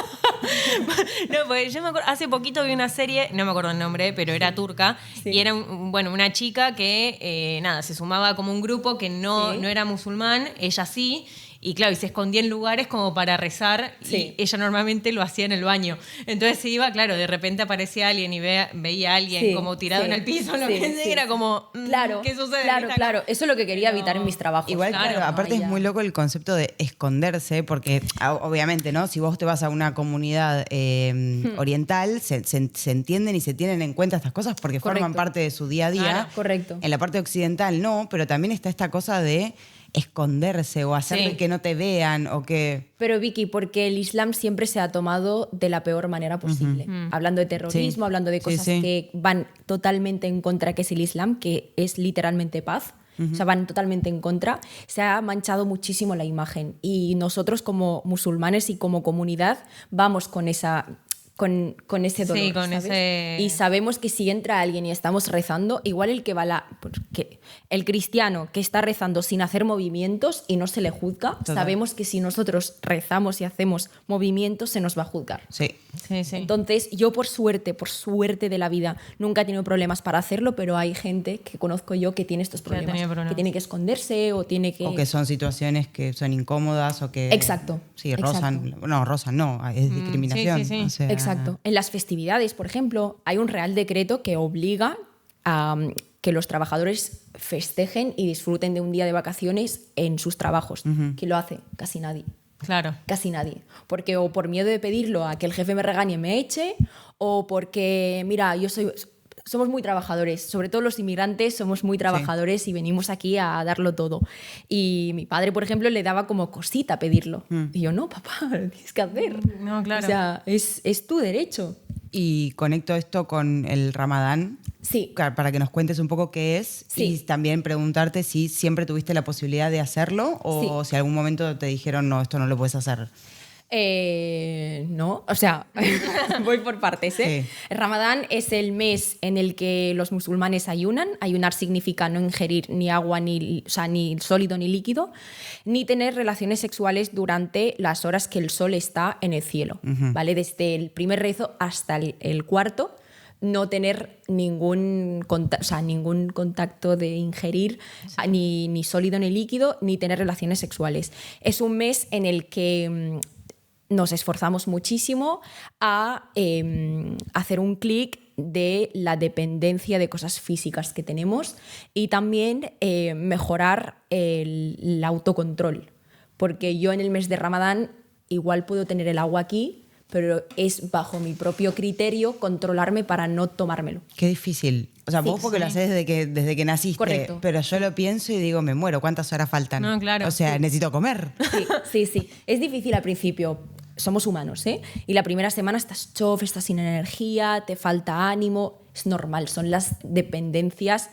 No, porque yo me acuerdo, hace poquito vi una serie, no me acuerdo el nombre, pero era turca, y era una chica que nada, se sumaba como un grupo que no era musulmán, ella sí, y claro, y se escondía en lugares como para rezar, Sí. y ella normalmente lo hacía en el baño. Entonces se iba, claro, de repente aparecía alguien y veía a alguien Sí, como tirado sí, en el piso, lo sí, que sea, sí. era como, Claro, ¿qué sucede? claro, Está acá. claro. Eso es lo que quería evitar en mis trabajos. Igual, Claro, claro, aparte no, es muy loco el concepto de esconderse, porque obviamente, ¿no? Si vos te vas a una comunidad oriental, se entienden y se tienen en cuenta estas cosas porque forman Correcto. parte de su día a día. Claro, correcto. En la parte occidental no, pero también está esta cosa de esconderse o hacerle Sí. que no te vean o que... Pero Vicky, porque el Islam siempre se ha tomado de la peor manera posible. Hablando de terrorismo, Sí. hablando de Sí, cosas sí. que van totalmente en contra, que es el Islam, que es literalmente paz. O sea, van totalmente en contra. Se ha manchado muchísimo la imagen. Y nosotros como musulmanes y como comunidad vamos con ese dolor, Sí, con ¿sabes? ese- Y sabemos que si entra alguien y estamos rezando, igual el que va porque el cristiano que está rezando sin hacer movimientos y no se le juzga, Total. sabemos que si nosotros rezamos y hacemos movimientos se nos va a juzgar. Sí. Sí, sí. Entonces, yo por suerte de la vida, nunca he tenido problemas para hacerlo, pero hay gente que conozco yo que tiene estos Que ha problemas, tenido problemas. que tiene que esconderse o tiene que... O que son situaciones que son incómodas o que... Exacto, Sí, rozan. No, rozan no, es discriminación. sí, sí. O sea, Exacto. En las festividades, por ejemplo, hay un real decreto que obliga a que los trabajadores festejen y disfruten de un día de vacaciones en sus trabajos. ¿Quién lo hace? Casi nadie. Claro. Casi nadie. Porque o por miedo de pedirlo a que el jefe me regañe y me eche, o porque, mira, somos muy trabajadores, sobre todo los inmigrantes somos muy trabajadores y venimos aquí a darlo todo. Y mi padre, por ejemplo, le daba como cosita pedirlo. Y yo, no, papá, lo tienes que hacer. No, claro. O sea, es tu derecho. Y conecto esto con el Ramadán. Sí. Para que nos cuentes un poco qué es Sí. y también preguntarte si siempre tuviste la posibilidad de hacerlo o si algún momento te dijeron, no, esto no lo puedes hacer. No, o sea, voy por partes. ¿eh? Sí. El Ramadán es el mes en el que los musulmanes ayunan. Ayunar significa no ingerir ni agua, ni sólido ni líquido, ni tener relaciones sexuales durante las horas que el sol está en el cielo. ¿Vale? Desde el primer rezo hasta el cuarto, no tener ningún contacto de ingerir ni sólido ni líquido, ni tener relaciones sexuales. Es un mes en el que nos esforzamos muchísimo a hacer un clic de la dependencia de cosas físicas que tenemos y también mejorar el autocontrol. Porque yo en el mes de Ramadán igual puedo tener el agua aquí, pero es bajo mi propio criterio controlarme para no tomármelo. Qué difícil. O sea, Sí, vos porque lo haces desde que naciste. Correcto. Pero yo lo pienso y digo, me muero, ¿cuántas horas faltan? No, claro. O sea, necesito comer. Sí. Es difícil al principio. Somos humanos, ¿eh? Y la primera semana estás chof, estás sin energía, te falta ánimo. Es normal, son las dependencias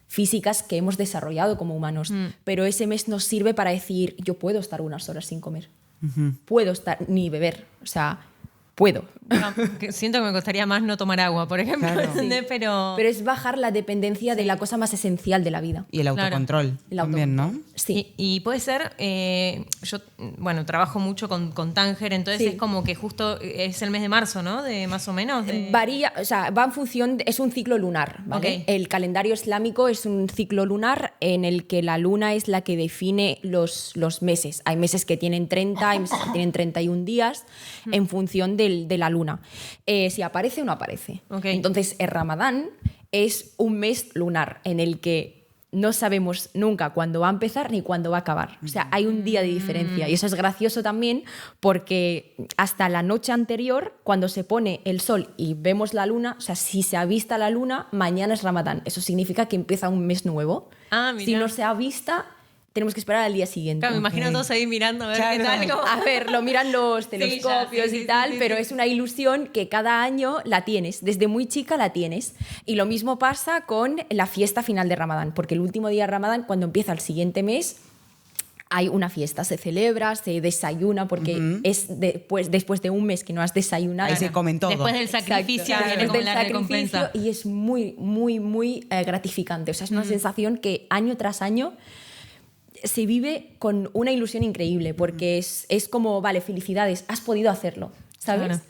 físicas que hemos desarrollado como humanos. Pero ese mes nos sirve para decir, yo puedo estar unas horas sin comer. Puedo estar, ni beber. O sea, puedo. No, que siento que me costaría más no tomar agua, por ejemplo. Claro. ¿entendés? Pero Pero es bajar la dependencia de la cosa más esencial de la vida. Y el autocontrol El también, ¿no? Sí. Y puede ser, yo, bueno, trabajo mucho con Tánger, entonces Sí. es como que justo es el mes de marzo, ¿no? De más o menos. Varía, o sea, va en función, es un ciclo lunar, ¿vale? Ok. El calendario islámico es un ciclo lunar en el que la luna es la que define los meses. Hay meses que tienen 30, hay meses que tienen 31 días en función de la luna. Si aparece o no aparece. Ok. Entonces, el Ramadán es un mes lunar en el que no sabemos nunca cuándo va a empezar ni cuándo va a acabar. O sea, hay un día de diferencia. Y eso es gracioso también porque hasta la noche anterior, cuando se pone el sol y vemos la luna, o sea, si se avista la luna, mañana es Ramadán. Eso significa que empieza un mes nuevo. Ah, mirá. Si no se avista, tenemos que esperar al día siguiente. Claro, me imagino a todos ahí mirando a ver qué Claro. tal. como- A ver, lo miran los telescopios sí, y sí, tal, sí, pero sí. es una ilusión que cada año la tienes, desde muy chica la tienes. Y lo mismo pasa con la fiesta final de Ramadán, porque el último día de Ramadán, cuando empieza el siguiente mes, hay una fiesta, se celebra, se desayuna, porque es después de un mes que no has desayunado. Ahí se comen todo. Después del sacrificio Exacto. viene Después como del la sacrificio, recompensa. y es muy, muy, muy gratificante. O sea, es una sensación que año tras año se vive con una ilusión increíble, porque es como, vale, felicidades, has podido hacerlo, ¿sabes? Claro.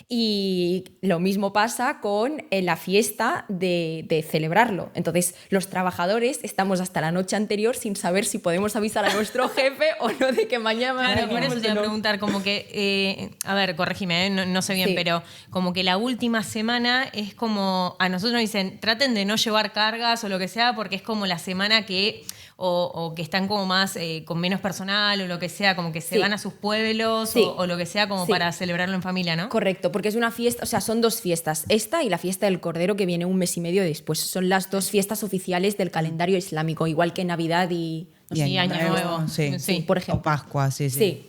Y lo mismo pasa con la fiesta de celebrarlo. Entonces, los trabajadores estamos hasta la noche anterior sin saber si podemos avisar a nuestro jefe o no de que mañana... Claro, por eso vamos te iba o a no. preguntar, como que, a ver, corregime, no sé bien, Sí. pero como que la última semana es como, a nosotros nos dicen, traten de no llevar cargas o lo que sea, porque es como la semana que, o que están como más, con menos personal o lo que sea, como que se Sí. van a sus pueblos Sí. o lo que sea, como Sí. para celebrarlo en familia, ¿no? Correcto, porque es una fiesta, o sea, son dos fiestas, esta y la fiesta del Cordero que viene un mes y medio después. Son las dos fiestas oficiales del calendario islámico, igual que Navidad y No Y sé, Sí, Año Nuevo. Sí. Sí. por ejemplo. O Pascua, sí. Sí.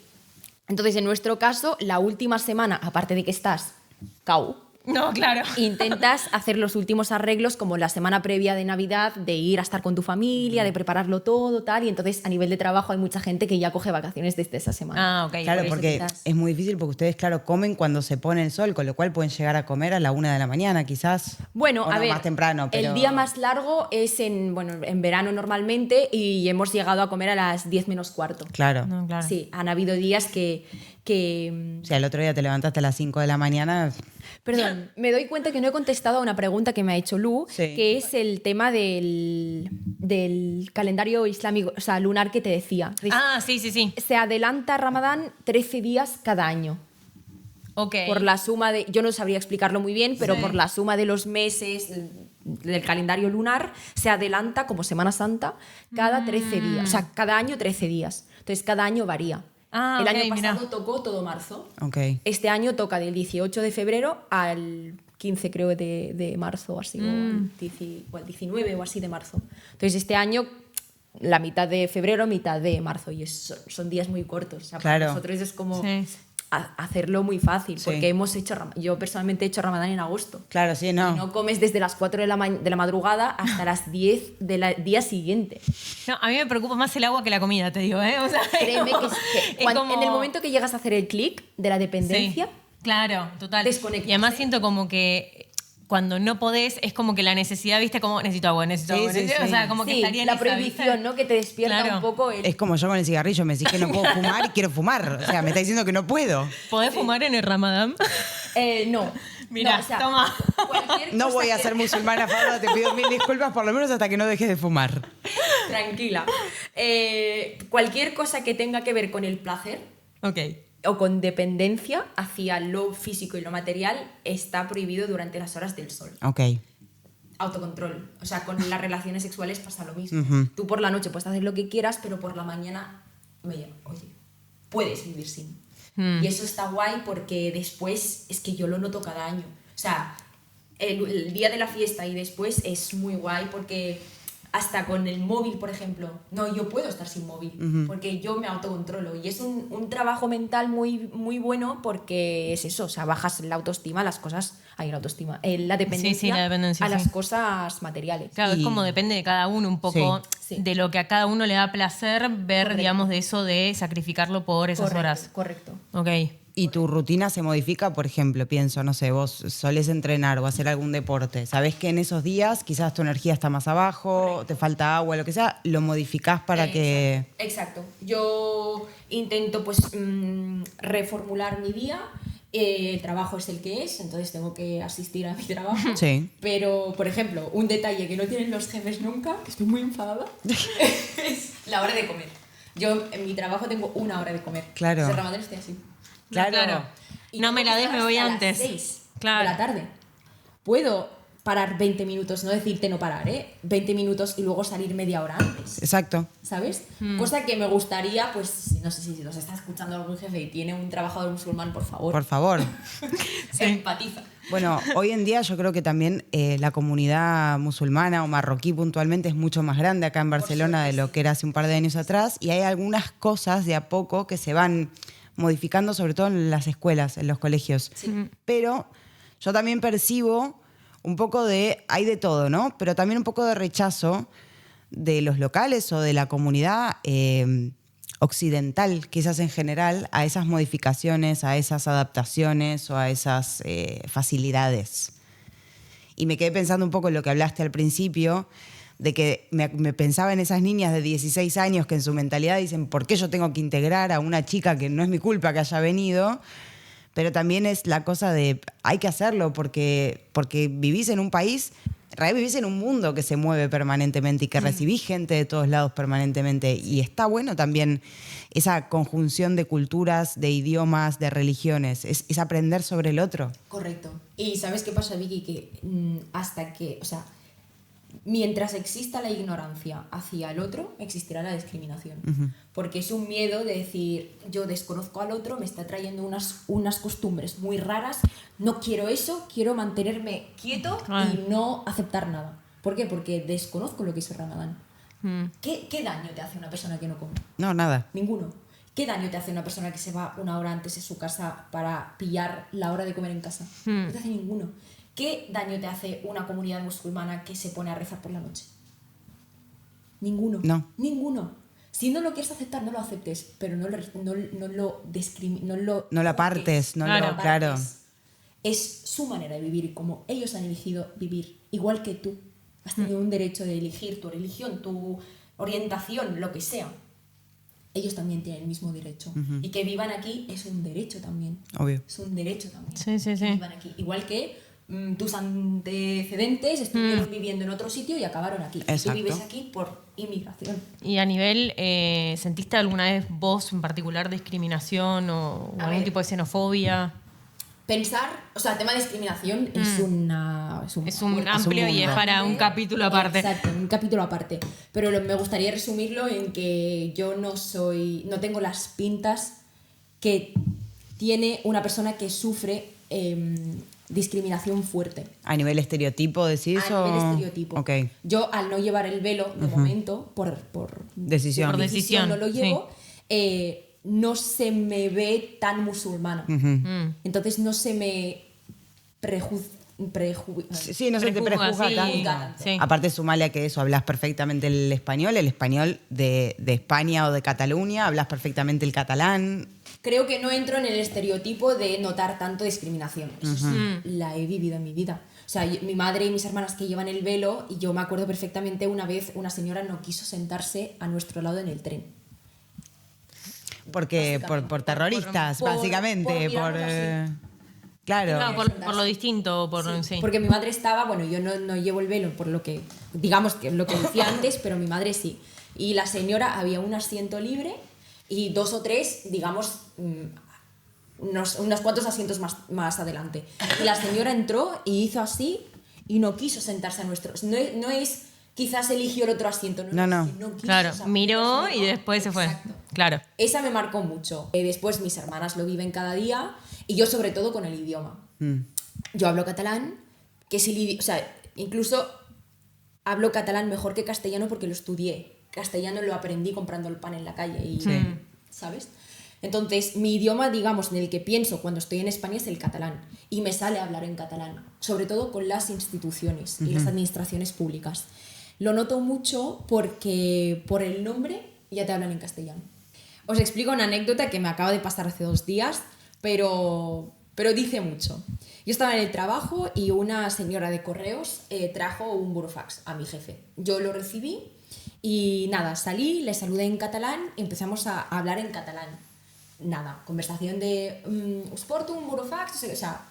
Entonces, en nuestro caso, la última semana, aparte de que estás cao, No, claro. intentas hacer los últimos arreglos como la semana previa de Navidad, de ir a estar con tu familia, de prepararlo todo, tal. Y entonces, a nivel de trabajo, hay mucha gente que ya coge vacaciones desde esa semana. Ah, ok. Claro, por eso porque quizás. es muy difícil porque ustedes, claro, comen cuando se pone el sol, con lo cual pueden llegar a comer a la 1 de la mañana, quizás. Bueno, O a no, ver, más temprano, pero... el día más largo es en verano normalmente y hemos llegado a comer a las 10 menos cuarto. Claro. No, claro. Sí, han habido días que O sea, el otro día te levantaste a las 5 de la mañana. Perdón, me doy cuenta que no he contestado a una pregunta que me ha hecho Lu, Sí. que es el tema del calendario islámico, o sea, lunar que te decía. Ah, sí. Se adelanta Ramadán 13 días cada año. Ok. Por la suma de. Yo no sabría explicarlo muy bien, pero por la suma de los meses del calendario lunar se adelanta como Semana Santa cada 13 días. O sea, cada año 13 días. Entonces, cada año varía. Ah, el ok, año pasado mira. tocó todo marzo. Ok. Este año toca del 18 de febrero al 15, creo, de marzo, o así, o al 19 o así de marzo. Entonces, este año, la mitad de febrero, mitad de marzo, y son días muy cortos. O sea, Claro. para nosotros es como Sí. hacerlo muy fácil, Sí. porque yo personalmente he hecho Ramadán en agosto. Claro, sí, Y no. no comes desde las 4 de la madrugada hasta las 10 del día siguiente. No, a mí me preocupa más el agua que la comida, te digo, ¿eh? O sea, Créeme como- que es como- en el momento que llegas a hacer el clic de la dependencia, Sí, claro, total. Desconectas, Y además ¿eh? siento como que cuando no podés, es como que la necesidad, viste, como necesito agua, necesito Sí, agua. sí, necesito- sí. O sea, como que sí, estaría en la esa, prohibición, ¿viste? ¿no? Que te despierta Claro. un poco el... Es como yo con el cigarrillo, me decís que no puedo fumar y quiero fumar. O sea, me está diciendo que no puedo. ¿Podés fumar en el Ramadán? No. Mirá, No, o sea, toma. cualquier No cosa voy a que- ser musulmana, Fabra, te pido mil disculpas, por lo menos hasta que no dejes de fumar. Tranquila. Cualquier cosa que tenga que ver con el placer Ok. o con dependencia hacia lo físico y lo material está prohibido durante las horas del sol. Ok. Autocontrol. O sea, con las relaciones sexuales pasa lo mismo. Ujú. Tú por la noche puedes hacer lo que quieras, pero por la mañana, oye, puedes vivir sin. Y eso está guay porque después es que yo lo noto cada año. O sea, el día de la fiesta y después es muy guay porque hasta con el móvil, por ejemplo, no, yo puedo estar sin móvil porque yo me autocontrolo. Y es un trabajo mental muy, muy bueno porque es eso, o sea, bajas la autoestima, las cosas, la dependencia, la dependencia, a las sí. cosas materiales. Claro, Y- es como depende de cada uno un poco Sí. Sí. de lo que a cada uno le da placer ver, Correcto. digamos, de eso de sacrificarlo por esas Correcto, horas. correcto. Ok. ¿Y tu rutina se modifica? Por ejemplo, pienso, no sé, vos solés entrenar o hacer algún deporte. ¿Sabés que en esos días quizás tu energía está más abajo, te falta agua, lo que sea? ¿Lo modificás para que...? Exacto. Yo intento pues reformular mi día. El trabajo es el que es, entonces tengo que asistir a mi trabajo. Sí. Pero, por ejemplo, un detalle que no tienen los jefes nunca, que estoy muy enfadada, es la hora de comer. Yo en mi trabajo tengo una hora de comer. Claro. Desde Ramadán estoy así. Claro. Y No tengo me la que des, estar me voy hasta antes. las 6 Claro. de la tarde. Puedo parar 20 minutos, no decirte no parar, 20 minutos y luego salir media hora antes. Exacto. ¿Sabes? Cosa que me gustaría, pues, no sé si nos está escuchando algún jefe y tiene un trabajador musulmán, por favor, Por favor. empatiza. Bueno, hoy en día yo creo que también la comunidad musulmana o marroquí puntualmente es mucho más grande acá en Barcelona de lo que era hace un par de años atrás y hay algunas cosas de a poco que se van modificando, sobre todo en las escuelas, en los colegios. Pero yo también percibo un poco hay de todo, ¿no? Pero también un poco de rechazo de los locales o de la comunidad occidental, quizás en general, a esas modificaciones, a esas adaptaciones o a esas facilidades. Y me quedé pensando un poco en lo que hablaste al principio, de que me pensaba en esas niñas de 16 años que en su mentalidad dicen, ¿por qué yo tengo que integrar a una chica que no es mi culpa que haya venido? Pero también es la cosa de hay que hacerlo porque vivís en un país, en realidad vivís en un mundo que se mueve permanentemente y que recibís gente de todos lados permanentemente. Y está bueno también esa conjunción de culturas, de idiomas, de religiones. Es aprender sobre el otro. Correcto. Y ¿sabes qué pasa, Vicky? Que hasta que, o sea, mientras exista la ignorancia hacia el otro, existirá la discriminación. Porque es un miedo de decir, yo desconozco al otro, me está trayendo unas costumbres muy raras, no quiero eso, quiero mantenerme quieto Claro. y no aceptar nada. ¿Por qué? Porque desconozco lo que es el Ramadán. ¿Qué daño te hace una persona que no come? No, nada. Ninguno. ¿Qué daño te hace una persona que se va una hora antes de su casa para pillar la hora de comer en casa? No te hace ninguno. ¿Qué daño te hace una comunidad musulmana que se pone a rezar por la noche? Ninguno. No. Ninguno. Si no lo quieres aceptar, no lo aceptes, pero no lo No lo apartes, no Claro. lo... Claro. Es su manera de vivir y como ellos han elegido vivir, igual que tú. Has tenido un derecho de elegir tu religión, tu orientación, lo que sea. Ellos también tienen el mismo derecho. Y que vivan aquí es un derecho también. Obvio. Es un derecho también. Sí, sí, sí. Que vivan aquí. Igual que tus antecedentes estuvieron viviendo en otro sitio y acabaron aquí. Y tú Exacto. vives aquí por inmigración. Y a nivel, ¿sentiste alguna vez vos en particular discriminación o A algún ver. tipo de xenofobia? Pensar, o sea, el tema de discriminación es un Amplio y es mundo. para un capítulo aparte. Exacto, un capítulo aparte. Pero me gustaría resumirlo en que yo no tengo las pintas que tiene una persona que sufre discriminación fuerte. ¿A nivel estereotipo decís A nivel o...? estereotipo. Ok. Yo, al no llevar el velo, de momento, por Decisión. Por decisión, no lo llevo, no se me ve tan musulmana. Entonces no se me Sí, no se te prejuzga sí, tanto. sí. Aparte, sumale a que eso, hablas perfectamente el español de España o de Cataluña, hablas perfectamente el catalán. Creo que no entro en el estereotipo de notar tanto discriminación. Eso sí, la he vivido en mi vida. O sea, mi madre y mis hermanas que llevan el velo, y yo me acuerdo perfectamente una vez una señora no quiso sentarse a nuestro lado en el tren. Porque por terroristas, Por básicamente. mirarnos así. Claro. No, por lo distinto, sí. Porque mi madre estaba, bueno, yo no llevo el velo por lo que, digamos que lo que decía antes, pero mi madre sí. Y la señora, había un asiento libre y 2 o 3, digamos, unos cuantos asientos más adelante. Y la señora entró y hizo así y no quiso sentarse a nuestro... No es quizás eligió el otro asiento, No. que quiso, Claro, o sea, miró no, y después se fue. exacto. Claro. Esa me marcó mucho. Después mis hermanas lo viven cada día y yo sobre todo con el idioma. Yo hablo catalán, que es o sea, incluso hablo catalán mejor que castellano porque lo estudié. Castellano lo aprendí comprando el pan en la calle y, ¿sabes? Entonces, mi idioma, digamos, en el que pienso cuando estoy en España es el catalán y me sale hablar en catalán, sobre todo con las instituciones y las administraciones públicas. Lo noto mucho porque por el nombre ya te hablan en castellano. Os explico una anécdota que me acaba de pasar hace 2 días, pero dice mucho. Yo estaba en el trabajo y una señora de correos trajo un burofax a mi jefe. Yo lo recibí y nada, salí, le saludé en catalán y empezamos a hablar en catalán. Nada, conversación de us porto un burofax, o sea,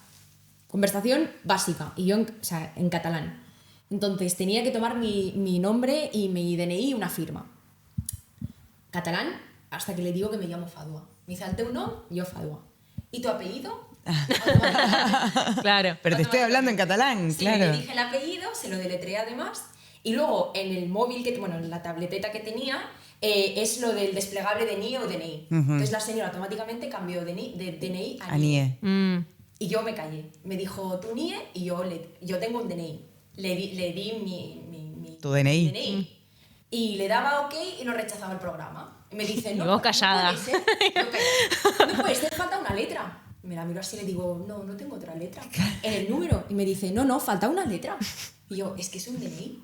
conversación básica y yo en catalán. Entonces tenía que tomar mi nombre y mi DNI y una firma. Catalán, hasta que le digo que me llamo Fadua. Me dice, ¿el teu nom? Yo Fadua. ¿Y tu apellido? Claro. Pero te estoy hablando en catalán, Sí, claro. le dije el apellido, se lo deletreé además. Y luego en el móvil, en la tableteta que tenía, es lo del desplegable de NIE o DNI. Entonces la señora automáticamente cambió de DNI a NIE. Anie. Y yo me callé. Me dijo, ¿tu NIE? Y yo tengo un DNI. Le di mi Tu DNI. Y le daba OK y lo rechazaba el programa. Y me dice, no, vos callada. No puede ser. Yo callada. No puede ser, falta una letra. Me la miro así y le digo, no tengo otra letra. En el número. Y me dice, no, falta una letra. Y yo, es que es un DNI.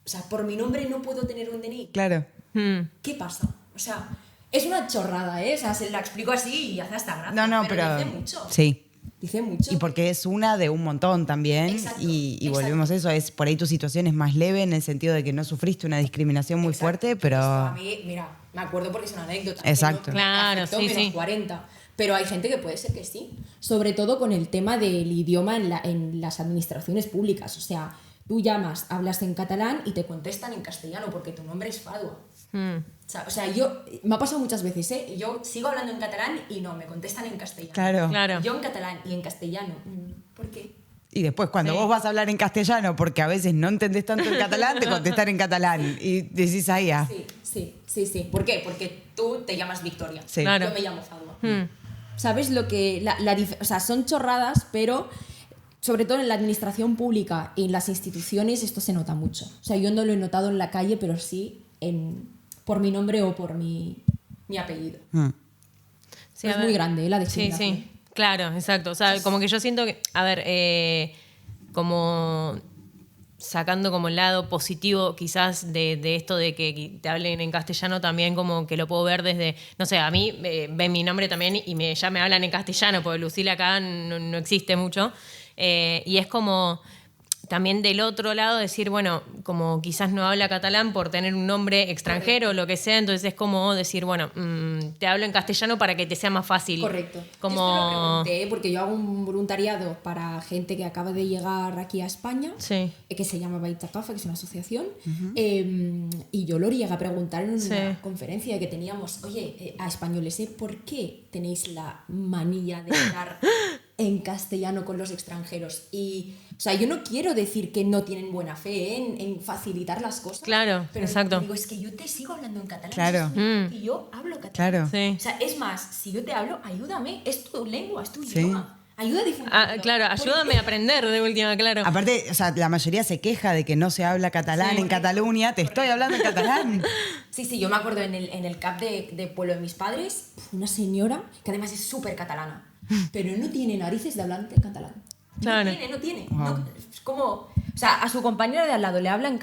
O sea, por mi nombre no puedo tener un DNI. Claro. ¿Qué pasa? O sea, es una chorrada, ¿eh? O sea, se la explico así y hace hasta gracia. No, pero... dice mucho. Sí. Dice mucho. Y porque es una de un montón también. Exacto, Y volvemos a eso, es por ahí tu situación es más leve en el sentido de que no sufriste una discriminación muy Exacto. fuerte, pero... Esto a mí, mira, me acuerdo porque es una anécdota. Exacto. Me Claro, afectó sí, menos sí. 40. Pero hay gente que puede ser que sí. Sobre todo con el tema del idioma en las administraciones públicas. O sea, tú llamas, hablas en catalán y te contestan en castellano porque tu nombre es Fadua. O sea, me ha pasado muchas veces, ¿eh? Yo sigo hablando en catalán y no, me contestan en castellano. Claro. Claro. Yo en catalán y en castellano. ¿Por qué? Y después cuando Sí. vos vas a hablar en castellano, porque a veces no entendés tanto el catalán, te contestan en catalán. Y decís ahí, Sí. ¿Por qué? Porque tú te llamas Victoria. Sí. Claro. Yo me llamo Fadua. ¿Sabes lo que...? O sea, son chorradas, pero sobre todo en la administración pública y en las instituciones, esto se nota mucho. O sea, yo no lo he notado en la calle, pero sí por mi nombre o por mi apellido. Sí, Es muy grande la Sí, discriminación. sí, claro, exacto. O sea, como que yo siento que, a ver, como sacando como el lado positivo quizás de esto de que te hablen en castellano también, como que lo puedo ver desde, no sé, a mí ven mi nombre también y ya me hablan en castellano, porque Lucila acá no existe mucho. Y es como también del otro lado decir, bueno, como quizás no habla catalán por tener un nombre extranjero o lo que sea, entonces es como decir, bueno, te hablo en castellano para que te sea más fácil. Correcto. Como... Yo esto lo pregunté porque yo hago un voluntariado para gente que acaba de llegar aquí a España, Sí. que se llama Baitacafa, que es una asociación, y yo lo llegué a preguntar en una Sí. conferencia de que teníamos, oye, a españoles, ¿por qué tenéis la manía de hablar en castellano con los extranjeros? Y, o sea, yo no quiero decir que no tienen buena fe en facilitar las cosas. Claro, pero exacto. digo, es que yo te sigo hablando en catalán. Claro. Y yo hablo catalán. Claro. Sí. O sea, es más, si yo te hablo, ayúdame, es tu lengua, es tu Sí. idioma. Ayuda a difundirlo. Ah, claro, ayúdame a aprender de última, claro. Aparte, o sea, la mayoría se queja de que no se habla catalán en Cataluña. Te estoy hablando en catalán. Sí, yo me acuerdo en el CAP de pueblo de mis padres, una señora que además es súper catalana, pero no tiene narices de hablar en catalán. Claro. No tiene. No, es como... O sea, a su compañera de al lado le habla en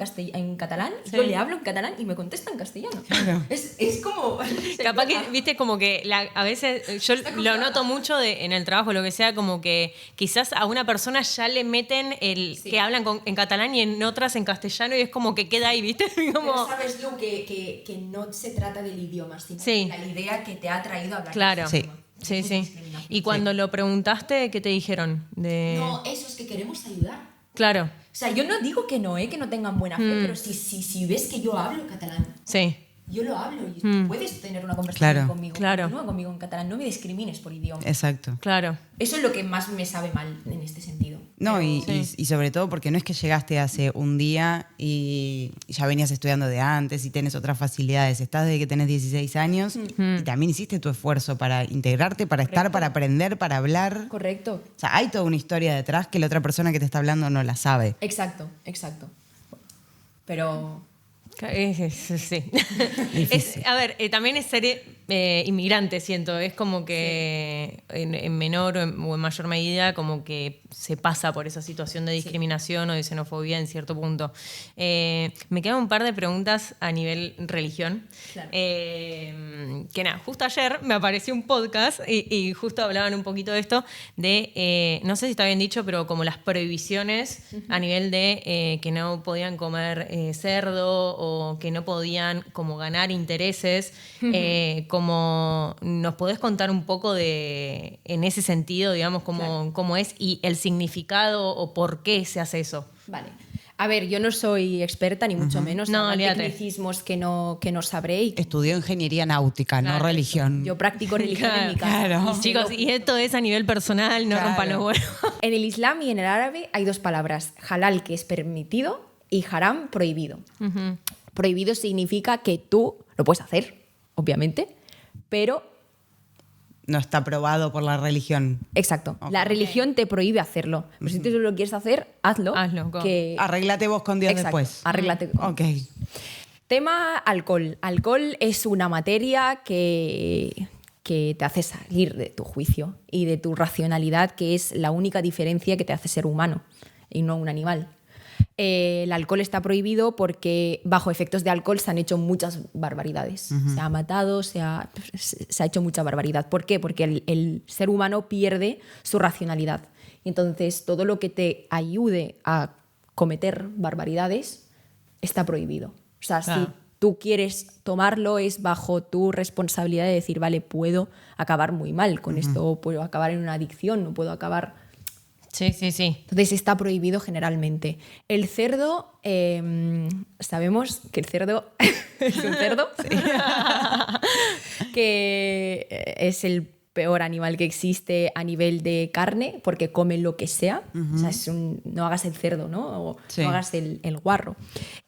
catalán, Sí. yo le hablo en catalán y me contesta en castellano. Claro. Es como... Capaz que, viste, como que a veces yo lo noto mucho en el trabajo, lo que sea, como que quizás a una persona ya le meten que hablan en catalán y en otras en castellano y es como que queda ahí, viste. Como... Pero sabes, Lu, que no se trata del idioma, sino Sí. de la idea que te ha traído a hablar. Claro. Sí. Sí, Eso es sí. discriminación. Y cuando lo preguntaste, ¿qué te dijeron? No, eso es que queremos ayudar. Claro, O sea, yo no digo que no tengan buena fe, pero si ves que yo hablo catalán, sí. yo lo hablo y tú puedes tener una conversación Claro. conmigo. Claro. Continúa conmigo en catalán, no me discrimines por idioma. Exacto. Claro. Eso es lo que más me sabe mal en este sentido. No, y sobre todo porque no es que llegaste hace un día y ya venías estudiando de antes y tienes otras facilidades. Estás desde que tenés 16 años y también hiciste tu esfuerzo para integrarte, para estar, para aprender, para hablar. Correcto. O sea, hay toda una historia detrás que la otra persona que te está hablando no la sabe. Exacto. Pero... Sí. A ver, también es ser inmigrante, siento. Es como que en menor o en mayor medida como que se pasa por esa situación de discriminación o de xenofobia en cierto punto. Me quedan un par de preguntas a nivel religión. Claro. Que nada, justo ayer me apareció un podcast y justo hablaban un poquito de esto, de, no sé si está bien dicho, pero como las prohibiciones a nivel de que no podían comer cerdo o que no podían como ganar intereses. Como nos podés contar un poco en ese sentido, digamos, cómo es y el significado o por qué se hace eso. Vale. A ver, yo no soy experta, ni mucho menos. No, Habrá olvídate. tecnicismos que no sabré. Y Estudió ingeniería náutica, no Claro, religión. yo practico religión en mi casa. Claro. Y sé Chicos, lo- y esto es a nivel personal, no Claro. rompan los huevos. En el Islam y en el árabe hay dos palabras. Halal, que es permitido, y haram, prohibido. Prohibido significa que tú lo puedes hacer, obviamente, pero... No está aprobado por la religión. Exacto. Ok. La religión te prohíbe hacerlo. Pero si tú lo quieres hacer, hazlo. Hazlo, go. Que... Arréglate vos con Dios Exacto, después. arréglate con- Ok. Tema alcohol. Alcohol es una materia que te hace salir de tu juicio y de tu racionalidad, que es la única diferencia que te hace ser humano y no un animal. El alcohol está prohibido porque bajo efectos de alcohol se han hecho muchas barbaridades. Se ha matado, se ha hecho mucha barbaridad. ¿Por qué? Porque el ser humano pierde su racionalidad. Y entonces todo lo que te ayude a cometer barbaridades está prohibido. O sea, Claro. si tú quieres tomarlo es bajo tu responsabilidad de decir, vale, puedo acabar muy mal con esto, o puedo acabar en una adicción, o puedo acabar... Sí. Entonces está prohibido generalmente. El cerdo, sabemos que el cerdo es un cerdo, que es el peor animal que existe a nivel de carne, porque come lo que sea. O sea, no hagas el cerdo, ¿no? O Sí. no hagas el guarro.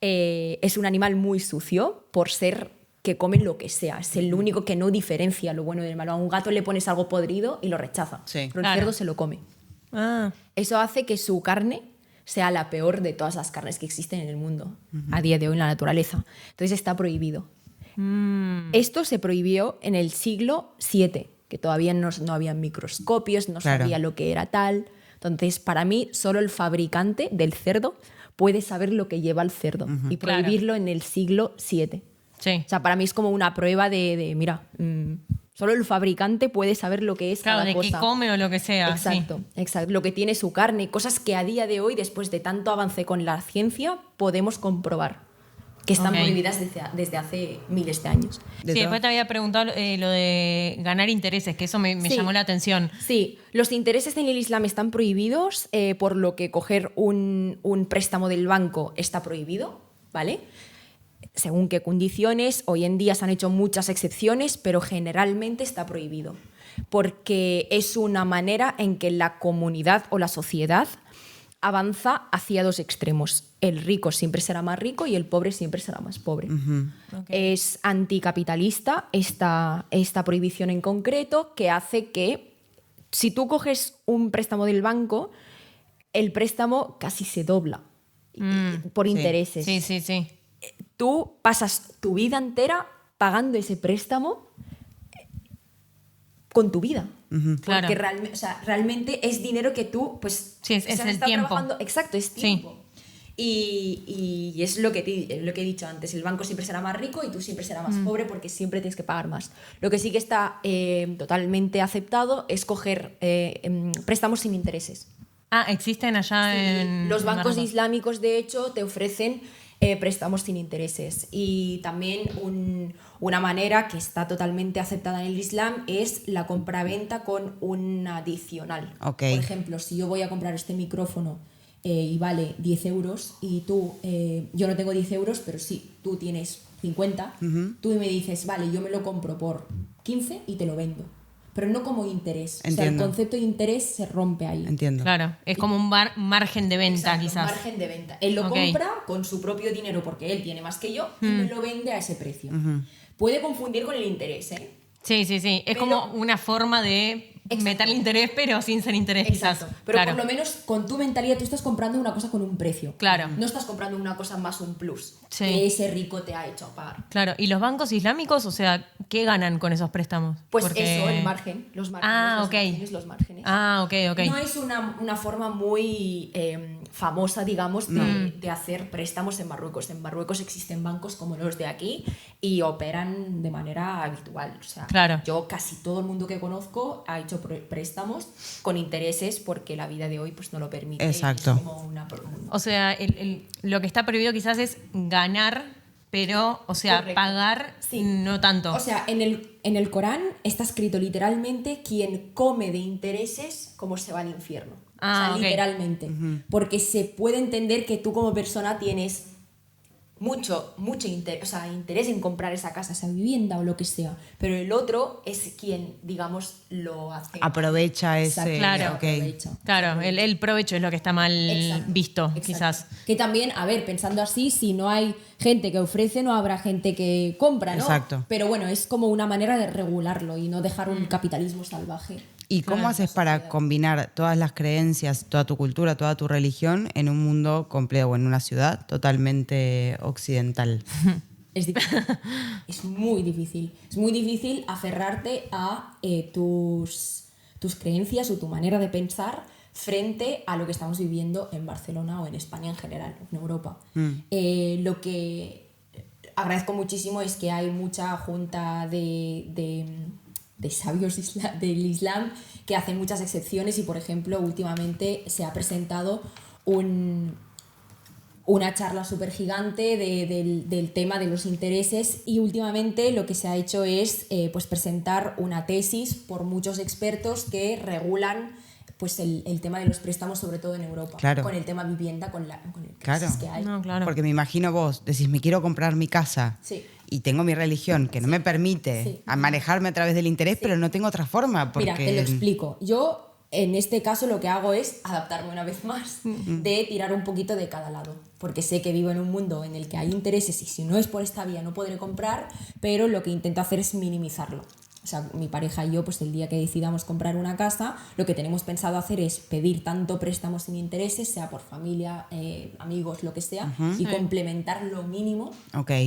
Es un animal muy sucio por ser que come lo que sea. Es el único que no diferencia lo bueno del malo. A un gato le pones algo podrido y lo rechaza. Sí. Pero el Claro. cerdo se lo come. Ah, Eso hace que su carne sea la peor de todas las carnes que existen en el mundo a día de hoy en la naturaleza. Entonces está prohibido. Esto se prohibió en el siglo VII, que todavía no había microscopios, no Claro. sabía lo que era tal. Entonces, para mí, solo el fabricante del cerdo puede saber lo que lleva el cerdo y Claro. prohibirlo en el siglo VII. sí. O sea, para mí es como una prueba de mira, solo el fabricante puede saber lo que es Claro, cada de cosa. qué come o lo que sea. Exacto, exacto. Lo que tiene su carne, cosas que a día de hoy, después de tanto avance con la ciencia, podemos comprobar que están Ok. prohibidas desde hace miles de años. Sí, después te había preguntado lo de ganar intereses, que eso me Sí. llamó la atención. Sí, los intereses en el Islam están prohibidos, por lo que coger un préstamo del banco está prohibido, ¿vale? Según qué condiciones, hoy en día se han hecho muchas excepciones, pero generalmente está prohibido, porque es una manera en que la comunidad o la sociedad avanza hacia dos extremos. El rico siempre será más rico y el pobre siempre será más pobre. Ok. Es anticapitalista esta prohibición en concreto, que hace que si tú coges un préstamo del banco, el préstamo casi se dobla por Sí. intereses. Sí, sí, sí. Tú pasas tu vida entera pagando ese préstamo con tu vida. Claro. Porque realmente es dinero que tú, pues, Sí, es has el estado tiempo. trabajando. Exacto, es Sí. tiempo. Y es lo que he dicho antes, el banco siempre será más rico y tú siempre serás más pobre porque siempre tienes que pagar más. Lo que sí que está totalmente aceptado es coger préstamos sin intereses. Ah, existen allá en Los bancos Marruecos. islámicos, de hecho, te ofrecen préstamos sin intereses. Y también una manera que está totalmente aceptada en el Islam es la compraventa con un adicional. Ok. Por ejemplo, si yo voy a comprar este micrófono y vale 10 euros y tú, yo no tengo 10 euros, pero sí, tú tienes 50, tú me dices, vale, yo me lo compro por 15 y te lo vendo. Pero no como interés. O sea, el Entiendo. concepto de interés se rompe ahí. Entiendo. Claro, es como un margen de venta, Exacto, quizás. margen de venta. Él lo Ok. compra con su propio dinero porque él tiene más que yo y me lo vende a ese precio. Puede confundir con el interés, ¿eh? Sí, sí, sí. Es Pero- como una forma de Exacto. meterle interés, pero sin ser interés, Exacto. quizás. Pero claro. por lo menos con tu mentalidad tú estás comprando una cosa con un precio. Claro. No estás comprando una cosa más un plus Sí. que ese rico te ha hecho pagar. Claro, ¿y los bancos islámicos, o sea, qué ganan con esos préstamos? Pues Porque- eso, el margen, los márgenes. Ah, los ok. márgenes, los márgenes. Ah, ok, ok. No es una forma muy famosa, digamos, de hacer préstamos en Marruecos. En Marruecos existen bancos como los de aquí y operan de manera habitual. O sea, Claro. yo casi todo el mundo que conozco ha hecho préstamos con intereses porque la vida de hoy pues no lo permite. Exacto. Es como O sea, lo que está prohibido quizás es ganar, pero, o sea, Correcto. pagar Sí. no tanto. O sea, en el Corán está escrito literalmente: quien come de intereses, como se va al infierno. Ah, o sea, ok. literalmente. Porque se puede entender que tú como persona tienes mucho interés, o sea, interés en comprar esa casa, esa vivienda o lo que sea. Pero el otro es quien, digamos, lo hace. Aprovecha Exacto, ese. Claro. ok. aprovecha. Claro, el provecho es lo que está mal Exacto, visto, exacto. quizás. Que también, a ver, pensando así, si no hay gente que ofrece, no habrá gente que compra, ¿no? Exacto. Pero bueno, es como una manera de regularlo y no dejar Mm. un capitalismo salvaje. ¿Y cómo haces para combinar todas las creencias, toda tu cultura, toda tu religión en un mundo completo o en una ciudad totalmente occidental? Es difícil. Es muy difícil. Es muy difícil aferrarte a tus creencias o tu manera de pensar frente a lo que estamos viviendo en Barcelona o en España en general, en Europa. Lo que agradezco muchísimo es que hay mucha junta de sabios del Islam que hacen muchas excepciones y, por ejemplo, últimamente se ha presentado una charla súper gigante del tema de los intereses y últimamente lo que se ha hecho es pues presentar una tesis por muchos expertos que regulan pues el tema de los préstamos, sobre todo en Europa, Claro. con el tema vivienda, con el crisis Claro. que hay. No, claro. Porque me imagino vos, decís, me quiero comprar mi casa Sí. y tengo mi religión que no me permite Sí. a manejarme a través del interés, pero no tengo otra forma. Porque... Mira, te lo explico. Yo, en este caso, lo que hago es adaptarme una vez más, de tirar un poquito de cada lado. Porque sé que vivo en un mundo en el que hay intereses y si no es por esta vía no podré comprar, pero lo que intento hacer es minimizarlo. O O sea, mi pareja y yo, pues el día que decidamos comprar una casa, lo que tenemos pensado hacer es pedir tanto préstamos sin intereses, sea por familia, amigos, lo que sea, y complementar lo mínimo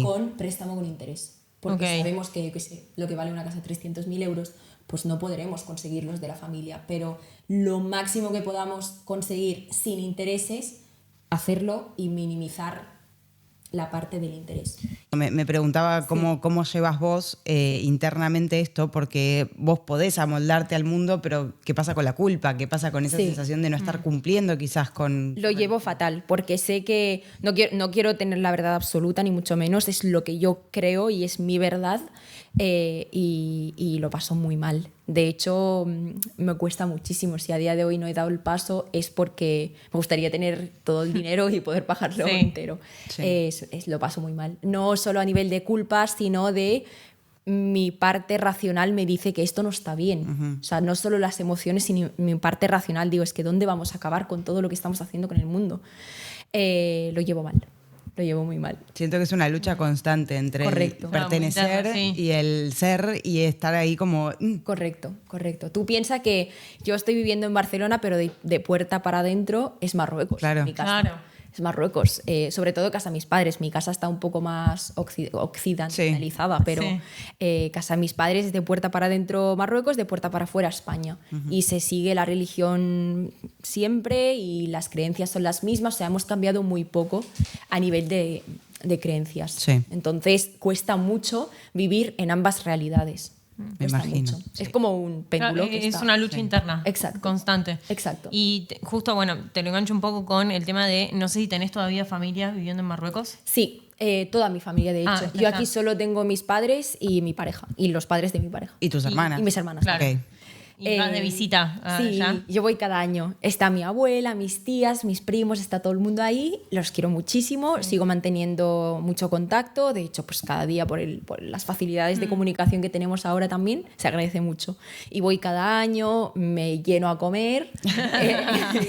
con préstamo con interés. Porque sabemos que, yo qué sé, lo que vale una casa 300.000 euros, pues no podremos conseguirlos de la familia, pero lo máximo que podamos conseguir sin intereses, hacerlo y minimizar la parte del interés. Me preguntaba cómo llevas vos internamente esto, porque vos podés amoldarte al mundo, pero ¿qué pasa con la culpa? ¿Qué pasa con esa sensación de no estar cumpliendo quizás con...? Lo llevo fatal, porque sé que no quiero tener la verdad absoluta, ni mucho menos, es lo que yo creo y es mi verdad, y lo paso muy mal. De hecho, me cuesta muchísimo. Si a día de hoy no he dado el paso es porque me gustaría tener todo el dinero y poder pagarlo entero. Sí. Lo paso muy mal. No solo a nivel de culpas, sino de mi parte racional me dice que esto no está bien. O sea, no solo las emociones, sino mi parte racional. Digo, es que ¿dónde vamos a acabar con todo lo que estamos haciendo con el mundo? Lo llevo mal. Lo llevo muy mal. Siento que es una lucha constante entre el pertenecer y el ser y estar ahí como... Correcto. Tú piensas que yo estoy viviendo en Barcelona, pero de puerta para adentro es Marruecos. Claro. Mi casa. Es Marruecos. Sobre todo casa de mis padres. Mi casa está un poco más occidentalizada, pero casa de mis padres es de puerta para adentro Marruecos, de puerta para afuera España. Y se sigue la religión siempre y las creencias son las mismas. O sea, hemos cambiado muy poco a nivel de creencias. Sí. Entonces cuesta mucho vivir en ambas realidades. Me imagino. Sí. Es como un péndulo. Claro, es una lucha interna. Exacto. Constante. Exacto. Y justo, bueno, te lo engancho un poco con el tema de, no sé si tenés todavía familia viviendo en Marruecos. Sí, toda mi familia, de hecho. Yo aquí solo tengo mis padres y mi pareja. Y los padres de mi pareja. ¿Y tus hermanas? Y mis hermanas. Claro. Okay. ¿Y vas de visita allá? Sí, yo voy cada año. Está mi abuela, mis tías, mis primos, está todo el mundo ahí. Los quiero muchísimo, sigo manteniendo mucho contacto. De hecho, pues cada día por las facilidades de comunicación que tenemos ahora también, se agradece mucho. Y voy cada año, me lleno a comer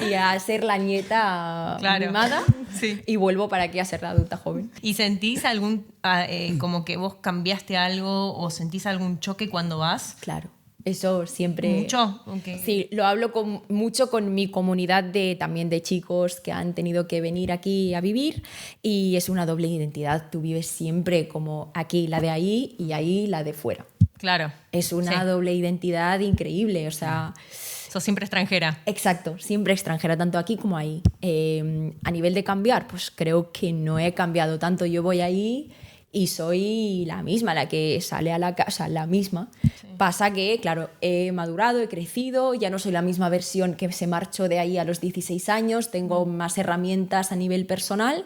y a ser la nieta mimada. Sí. Y vuelvo para aquí a ser la adulta joven. ¿Y sentís algún, como que vos cambiaste algo o sentís algún choque cuando vas? Claro. Eso siempre... ¿Mucho? Okay. Sí, lo hablo mucho con mi comunidad también de chicos que han tenido que venir aquí a vivir, y es una doble identidad. Tú vives siempre como aquí la de ahí y ahí la de fuera. Claro. Es una doble identidad increíble, o sea... Sos siempre extranjera. Exacto, siempre extranjera, tanto aquí como ahí. A nivel de cambiar, pues creo que no he cambiado tanto. Yo voy ahí y soy la misma, la que sale a la casa, la misma. Sí. Pasa que, claro, he madurado, he crecido, ya no soy la misma versión que se marchó de ahí a los 16 años, tengo más herramientas a nivel personal,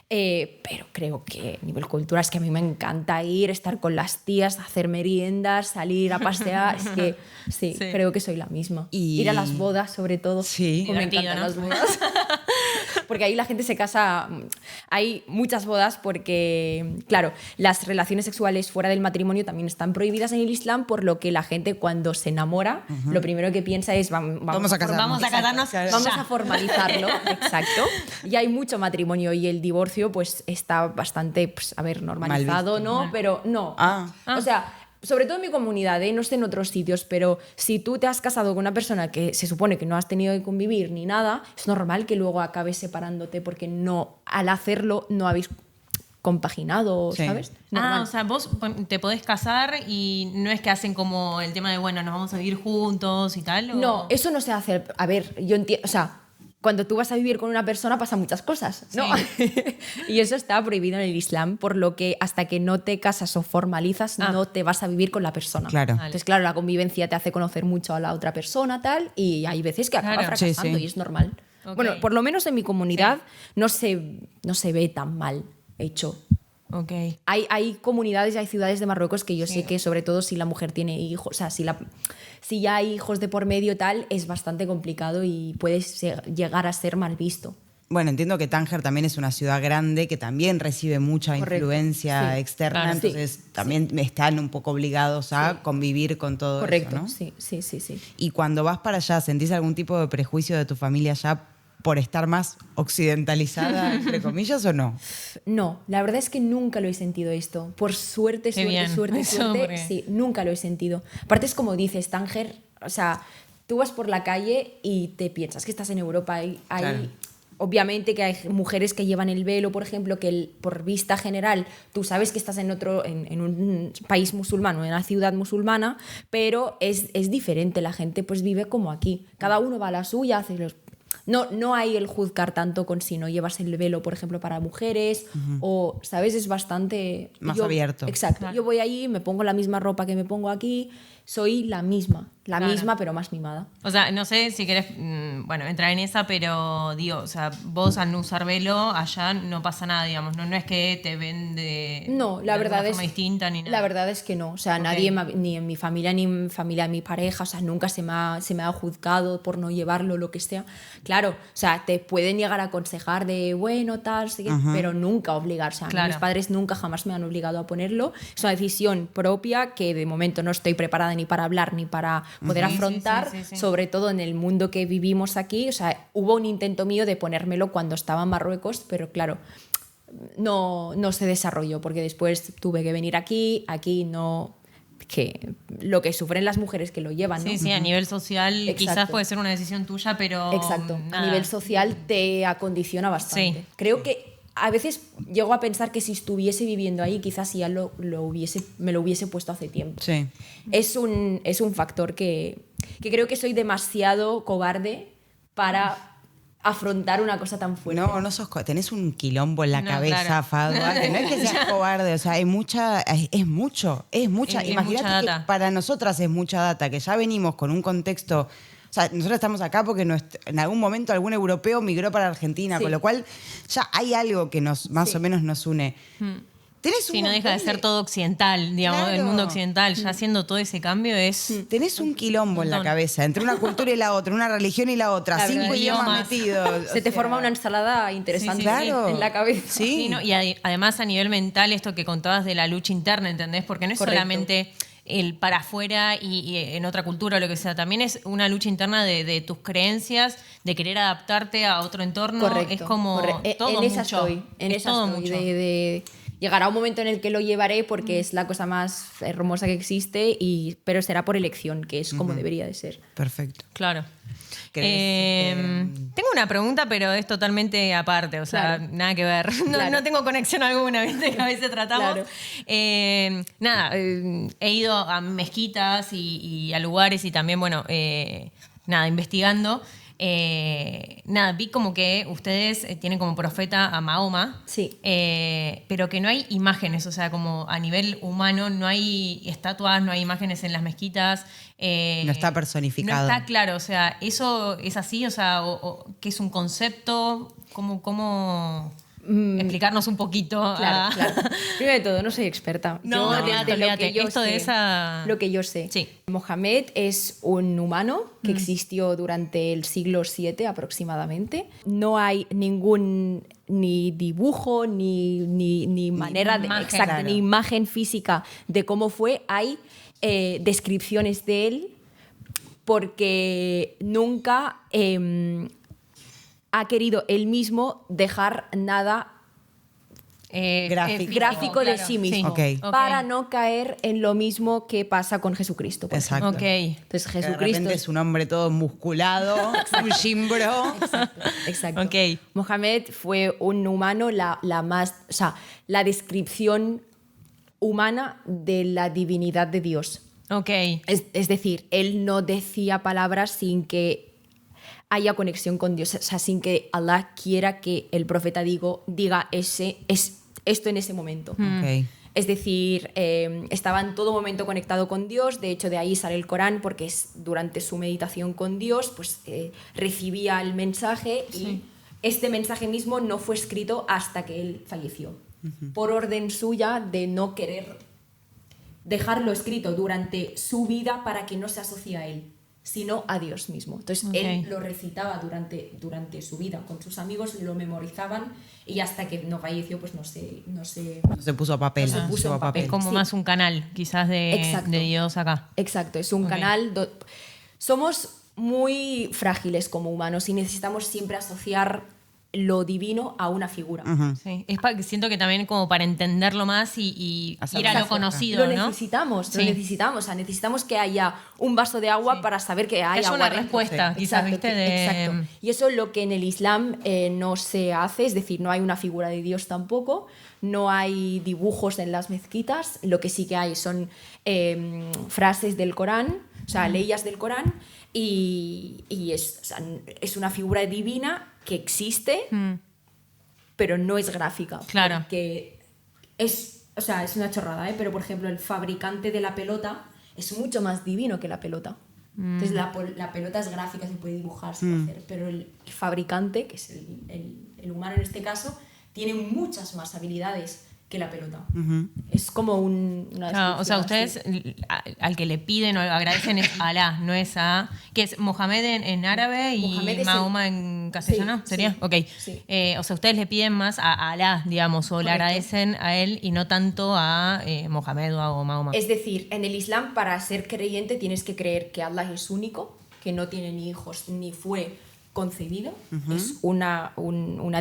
pero creo que a nivel cultural es que a mí me encanta estar con las tías, hacer meriendas, salir a pasear, es que sí, creo que soy la misma. Ir a las bodas, sobre todo, sí, me encantan las bodas. Porque ahí la gente se casa, hay muchas bodas porque, claro, las relaciones sexuales fuera del matrimonio también están prohibidas en el Islam, por lo que la gente cuando se enamora, lo primero que piensa es vamos a casarnos. Vamos a casarnos. Vamos a formalizarlo, exacto. Y hay mucho matrimonio y el divorcio pues está bastante, pues, normalizado, ¿no? Pero no. O sea... Sobre todo en mi comunidad, no sé en otros sitios, pero si tú te has casado con una persona que se supone que no has tenido que convivir ni nada, es normal que luego acabes separándote porque no, al hacerlo no habéis compaginado, ¿sabes? Normal. O sea, vos te podés casar y no es que hacen como el tema de, bueno, nos vamos a vivir juntos y tal. ¿O? No, eso no se hace. A ver, yo entiendo, o sea... Cuando tú vas a vivir con una persona pasan muchas cosas, ¿no? Sí. Y eso está prohibido en el Islam, por lo que hasta que no te casas o formalizas no te vas a vivir con la persona. Claro. Entonces, claro, la convivencia te hace conocer mucho a la otra persona, tal, y hay veces que acaba fracasando y es normal. Okay. Bueno, por lo menos en mi comunidad no se ve tan mal hecho. Okay. Hay comunidades y hay ciudades de Marruecos que yo sé que, sobre todo si la mujer tiene hijos, o sea, si ya hay hijos de por medio tal, es bastante complicado y puede llegar a ser mal visto. Bueno, entiendo que Tánger también es una ciudad grande que también recibe mucha influencia externa, entonces también están un poco obligados a convivir con todo eso, ¿no? Sí. Y cuando vas para allá, ¿sentís algún tipo de prejuicio de tu familia allá por estar más occidentalizada, entre comillas, o no? No, la verdad es que nunca lo he sentido esto. Por suerte, Qué suerte, bien. suerte, Eso, suerte. porque- Sí, nunca lo he sentido. Aparte es como dices, Tánger, o sea, tú vas por la calle y te piensas que estás en Europa. Hay Claro. obviamente que hay mujeres que llevan el velo, por ejemplo, que por vista general tú sabes que estás en un país musulmán o en una ciudad musulmana, pero es diferente. La gente pues vive como aquí. Cada uno va a la suya, hace los... No hay el juzgar tanto con si no llevas el velo, por ejemplo, para mujeres, o, ¿sabes? Es bastante... Más abierto. Exacto. Claro. Yo voy allí, me pongo la misma ropa que me pongo aquí, soy la misma, Claro. pero más mimada. O sea, no sé si querés, bueno, entrar en esa, pero digo, o sea, vos al no usar velo, allá no pasa nada, digamos, no es que te ven de No, la de verdad alguna es forma distinta ni nada. La verdad es que no, o sea, Ok. nadie ni en mi familia ni en familia de mi pareja, o sea, nunca se me ha juzgado por no llevarlo, lo que sea. Claro, o sea, te pueden llegar a aconsejar de bueno, tal, sí, pero nunca obligar, o sea, Claro. mis padres nunca jamás me han obligado a ponerlo. Es una decisión propia que de momento no estoy preparada ni para hablar ni para poder Sí, sí, afrontar, sí. sobre todo en el mundo que vivimos aquí. O sea, hubo un intento mío de ponérmelo cuando estaba en Marruecos, pero claro, no se desarrolló porque después tuve que venir aquí no, que lo que sufren las mujeres que lo llevan, ¿no? Sí, sí, a nivel social quizás Exacto. puede ser una decisión tuya, pero Exacto, a nada. nivel social te acondiciona bastante. Sí. Creo que a veces llego a pensar que si estuviese viviendo ahí quizás ya me lo hubiese puesto hace tiempo. Sí. Es un factor que creo que soy demasiado cobarde para afrontar una cosa tan fuerte. No sos tenés un quilombo en la No, cabeza, claro. Fadwa, que no es que seas cobarde, o sea, hay mucha, es mucha. Es Imagínate mucha que data. para nosotras es mucha data, que ya venimos con un contexto. O sea, nosotros estamos acá porque en algún momento algún europeo migró para Argentina, Sí. con lo cual ya hay algo que más Sí. o menos nos une. Tenés un Sí, no deja de montón ser todo occidental, digamos, Claro. el mundo occidental, ya haciendo todo ese cambio es... Tenés un quilombo en la Montón. cabeza, entre una cultura y la otra, una religión y la otra, La 5 verdad, idiomas idiomas. metidos. Se te o sea, forma una ensalada interesante Sí, sí, sí. Claro. en la cabeza. Sí. Sí, ¿no? Y además a nivel mental, esto que contabas de la lucha interna, ¿entendés? Porque no es Correcto. solamente el para afuera y en otra cultura o lo que sea, también es una lucha interna de tus creencias, de querer adaptarte a otro entorno. Correcto. Es como todo en esa mucho. estoy. En Es esa todo estoy. mucho. Llegará un momento en el que lo llevaré porque es la cosa más hermosa que existe, pero será por elección, que es como debería de ser. Perfecto. Claro. ¿Querés, Tengo una pregunta, pero es totalmente aparte, o sea, Claro. nada que ver. No, Claro. no tengo conexión alguna, ¿viste? Que a veces tratamos. Claro. He ido a mezquitas y a lugares y también, bueno, investigando. Vi como que ustedes tienen como profeta a Mahoma, Sí. pero que no hay imágenes, o sea, como a nivel humano no hay estatuas, no hay imágenes en las mezquitas. No está personificado. No está claro, o sea, ¿eso es así? O sea, ¿qué es un concepto? ¿Cómo explicarnos un poquito? Claro, claro. Primero de todo, no soy experta. No, Yo, olvídate, desde lo olvídate. que yo Esto de sé, esa- Lo que yo sé. Sí. Mohamed es un humano que existió durante el siglo VII aproximadamente. No hay ningún ni dibujo, ni manera de... imagen. Exacto, Claro. ni imagen física de cómo fue. Hay descripciones de él porque nunca ha querido él mismo dejar nada Gráfico. gráfico de sí mismo, Ok. para no caer en lo mismo que pasa con Jesucristo. por Exacto. Ok. Entonces Que de Jesucristo repente es un hombre todo musculado, un gimbro. Exacto. Ok. Mohamed fue un humano, la descripción humana de la divinidad de Dios. Ok. Es decir, él no decía palabras sin que haya conexión con Dios, o sea, sin que Allah quiera que el profeta diga esto en ese momento. Ok. Es decir, estaba en todo momento conectado con Dios, de hecho de ahí sale el Corán, porque durante su meditación con Dios pues, recibía el mensaje y este mensaje mismo no fue escrito hasta que él falleció, por orden suya de no querer dejarlo escrito durante su vida para que no se asocie a él, sino a Dios mismo. Entonces Ok. él lo recitaba durante su vida con sus amigos, lo memorizaban y hasta que no falleció pues no se No se puso a papel. No se puso llevó en papel. Es como Sí. más un canal, quizás, Exacto. de Dios acá. Exacto, es un Ok. canal. Somos muy frágiles como humanos y necesitamos siempre asociar lo divino a una figura. Sí. Siento que también como para entenderlo más y Hacer ir a lo más conocido, Lo ¿no? necesitamos, Sí. lo necesitamos. O sea, necesitamos que haya un vaso de agua para saber que hay haya agua una dentro. respuesta, quizás, Exacto, ¿viste? exacto. Y eso es lo que en el Islam no se hace, es decir, no hay una figura de Dios tampoco, no hay dibujos en las mezquitas, lo que sí que hay son frases del Corán, o sea, leyes del Corán, y es, o sea, es una figura divina que existe, pero no es gráfica. Claro. Porque es, o sea, es una chorrada, pero por ejemplo, el fabricante de la pelota es mucho más divino que la pelota. Entonces la pelota es gráfica, se puede dibujar, se puede hacer, pero el fabricante, que es el humano en este caso, tiene muchas más habilidades que la pelota. Es como una Claro, o sea, descripción ustedes al que le piden o agradecen es a Alá, no es a... ¿Qué es? ¿Mohamed en árabe y Mohamed es Mahoma en castellano? Sí, ¿Sería? sí, Ok. sí. O sea, ustedes le piden más a Alá, digamos, o le Correcto. agradecen a él y no tanto a Mohamed o a Mahoma. Es decir, en el Islam, para ser creyente, tienes que creer que Allah es único, que no tiene ni hijos ni fue concebido, es una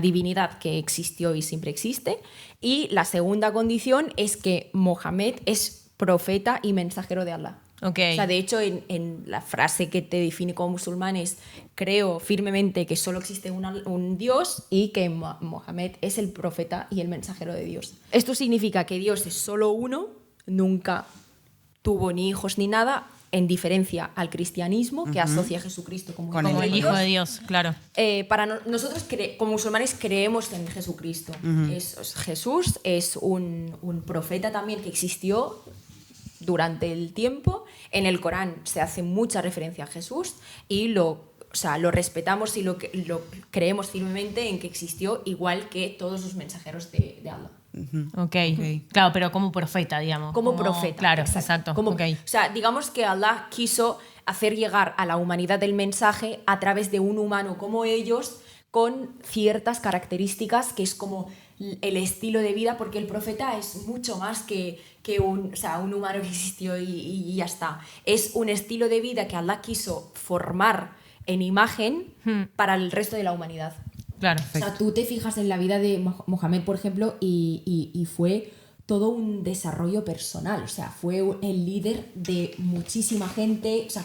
divinidad que existió y siempre existe. Y la segunda condición es que Mohamed es profeta y mensajero de Allah. Ok. O sea, de hecho, en la frase que te define como musulmán es: creo firmemente que solo existe un Dios y que Mohamed es el profeta y el mensajero de Dios. Esto significa que Dios es solo uno, nunca tuvo ni hijos ni nada, en diferencia al cristianismo, que asocia a Jesucristo como Como el Hijo de Dios, claro. nosotros como musulmanes creemos en Jesucristo. Jesús es un profeta también que existió durante el tiempo. En el Corán se hace mucha referencia a Jesús y lo respetamos y lo creemos firmemente en que existió, igual que todos los mensajeros de Allah. Ok. Claro, pero como profeta, digamos. Como profeta. Claro, exacto. O Ok. sea, digamos que Allah quiso hacer llegar a la humanidad el mensaje a través de un humano como ellos, con ciertas características que es como el estilo de vida, porque el profeta es mucho más que un humano que existió y ya está. Es un estilo de vida que Allah quiso formar en imagen para el resto de la humanidad. Claro. O sea, tú te fijas en la vida de Mohamed, por ejemplo, y fue todo un desarrollo personal. O sea, fue el líder de muchísima gente. O sea,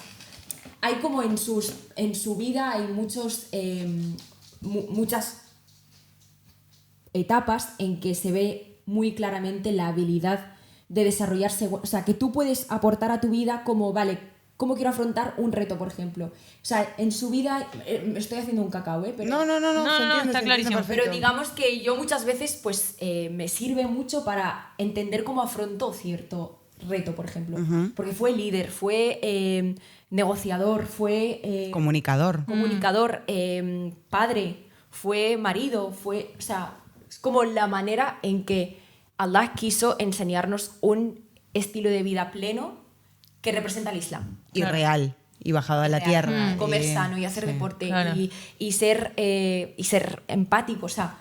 hay como en su vida hay muchas etapas en que se ve muy claramente la habilidad de desarrollarse. O sea, que tú puedes aportar a tu vida como, vale, ¿cómo quiero afrontar un reto, por ejemplo? O sea, en su vida... me estoy haciendo un cacao, ¿eh? Pero, No, está clarísimo. pero digamos que yo muchas veces pues me sirve mucho para entender cómo afrontó cierto reto, por ejemplo. Porque fue líder, fue negociador, fue... Comunicador. padre, fue marido, fue... O sea, es como la manera en que Allah quiso enseñarnos un estilo de vida pleno que representa el Islam. Y real. Y bajado a la tierra. Comer sano y hacer deporte claro. y ser empático, o sea...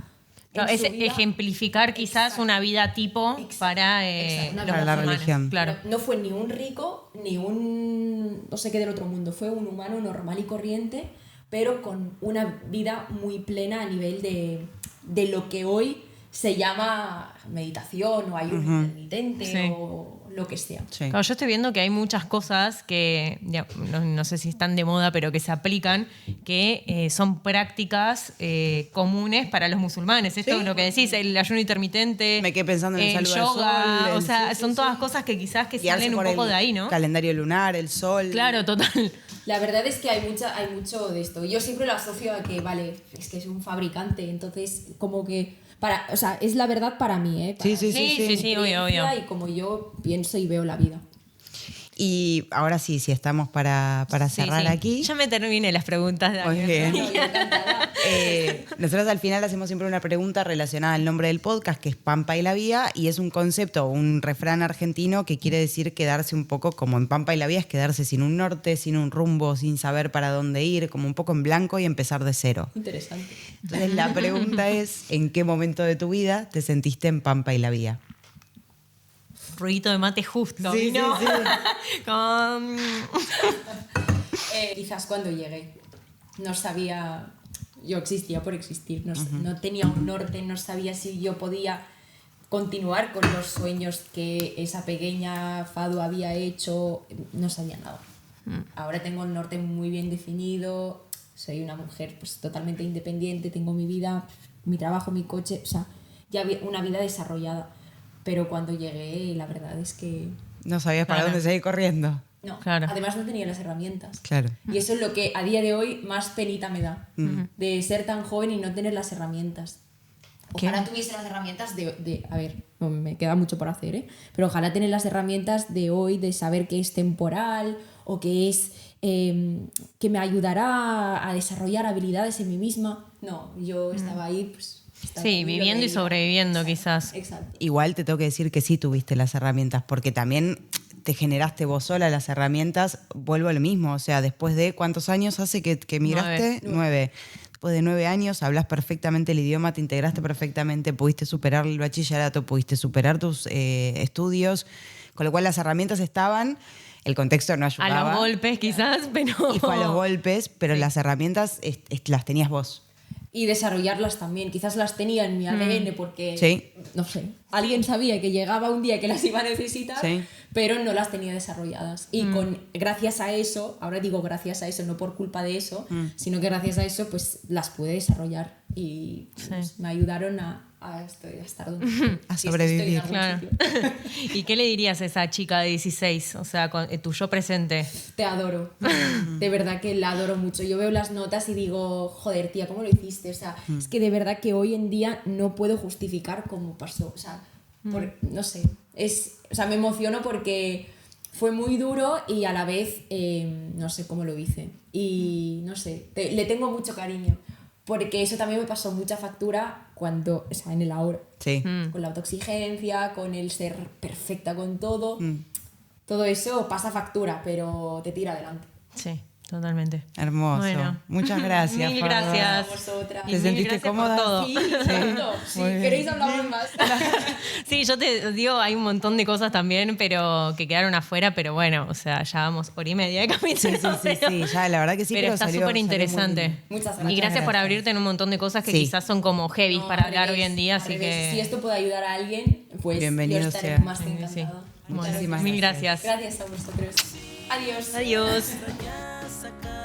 Claro, en es su vida- ejemplificar quizás una vida tipo para Exacto. los Para la musulmanes. religión. Claro. No fue ni un rico, ni un no sé qué del otro mundo. Fue un humano normal y corriente, pero con una vida muy plena a nivel de lo que hoy se llama meditación o ayuno intermitente Sí. o lo que sea. Sí. Claro, yo estoy viendo que hay muchas cosas que, ya, no sé si están de moda, pero que se aplican, que son prácticas comunes para los musulmanes. Esto es lo que decís, el ayuno intermitente, Me quedé pensando en el saludo al yoga, sol, o el- sea, son todas cosas que quizás que Guiarse salen un por poco el de ahí, ¿no? Calendario lunar, el sol. Claro, total. La verdad es que hay mucho de esto. Yo siempre lo asocio a que, vale, es que es un fabricante, entonces como que... o sea, es la verdad para mí, ¿eh? Para Sí, Sí, obvio, obvio. Y como yo pienso y veo la vida. Y ahora sí, si estamos para Sí, cerrar sí. aquí. Ya me terminé las preguntas de Muy Daniel. bien. Nosotros al final hacemos siempre una pregunta relacionada al nombre del podcast, que es Pampa y la Vía, y es un concepto, un refrán argentino que quiere decir quedarse un poco como en Pampa y la Vía, es quedarse sin un norte, sin un rumbo, sin saber para dónde ir, como un poco en blanco y empezar de cero. Interesante. Entonces la pregunta es, ¿en qué momento de tu vida te sentiste en Pampa y la Vía? Ruidito de mate justo. Sí, ¿no? sí, Con... Quizás cuando llegué. No sabía... Yo existía por existir. No tenía un norte, no sabía si yo podía continuar con los sueños que esa pequeña Fado había hecho. No sabía nada. Ahora tengo el norte muy bien definido. Soy una mujer pues, totalmente independiente. Tengo mi vida, mi trabajo, mi coche. O sea, ya había una vida desarrollada. Pero cuando llegué, la verdad es que... No sabías para dónde seguir corriendo. No, Claro. además no tenía las herramientas. Claro. Y eso es lo que a día de hoy más penita me da. De ser tan joven y no tener las herramientas. Ojalá tuviese las herramientas de... A ver, no, me queda mucho por hacer, ¿eh? Pero ojalá tener las herramientas de hoy, de saber que es temporal o que es... que me ayudará a desarrollar habilidades en mí misma. No, yo estaba ahí... Pues, estaba Sí, ahí, viviendo y lo veía. sobreviviendo quizás. Exacto. Igual te tengo que decir que sí tuviste las herramientas, porque también te generaste vos sola las herramientas. Vuelvo a lo mismo, o sea, después de ¿cuántos años hace que emigraste? 9. Después de 9 años hablas perfectamente el idioma, te integraste perfectamente, pudiste superar el bachillerato, pudiste superar tus estudios, con lo cual las herramientas estaban, el contexto no A ayudaba. los golpes quizás, pero... Y fue a los golpes, pero Sí. las herramientas las tenías vos. Y desarrollarlas también. Quizás las tenía en mi ADN porque, Sí. no sé, alguien sabía que llegaba un día que las iba a necesitar, Sí. pero no las tenía desarrolladas. Y gracias a eso, ahora digo gracias a eso, no por culpa de eso, sino que gracias a eso pues las pude desarrollar y pues, me ayudaron a estar donde estoy. A Si es que estoy en sobrevivir. algún Claro. sitio. ¿Y qué le dirías a esa chica de 16? O sea, con tu yo presente. Te adoro. De verdad que la adoro mucho. Yo veo las notas y digo, joder, tía, ¿cómo lo hiciste? O sea, es que de verdad que hoy en día no puedo justificar cómo pasó. O sea, no sé. O sea, me emociono porque fue muy duro y a la vez no sé cómo lo hice. Y no sé, le tengo mucho cariño. Porque eso también me pasó mucha factura cuando, o sea, en el ahora. Sí. Con la autoexigencia, con el ser perfecta con todo. Todo eso pasa factura, pero te tira adelante. Sí, totalmente. Hermoso. Bueno. Muchas gracias. Mil Fado. gracias. A vosotras. Y ¿Te mil sentiste gracias cómoda? por todo. Sí, exacto. Si Muy bien. queréis hablamos más. Sí, yo te digo, hay un montón de cosas también, pero que quedaron afuera, pero bueno, o sea, ya vamos hora y media de capítulo. Sí, ya, la verdad que sí, pero está salió súper muy interesante. lindo. Muchas Y gracias. gracias por abrirte en un montón de cosas que Sí. quizás son como heavy No, para al hablar revés, hoy en día, al así revés. que... Si esto puede ayudar a alguien, pues Bienvenido yo estaré sea. más que Sí. encantada. Muchísimas Muchísimas Mil gracias. Gracias a vosotros. Adiós. Adiós. Extrañas acá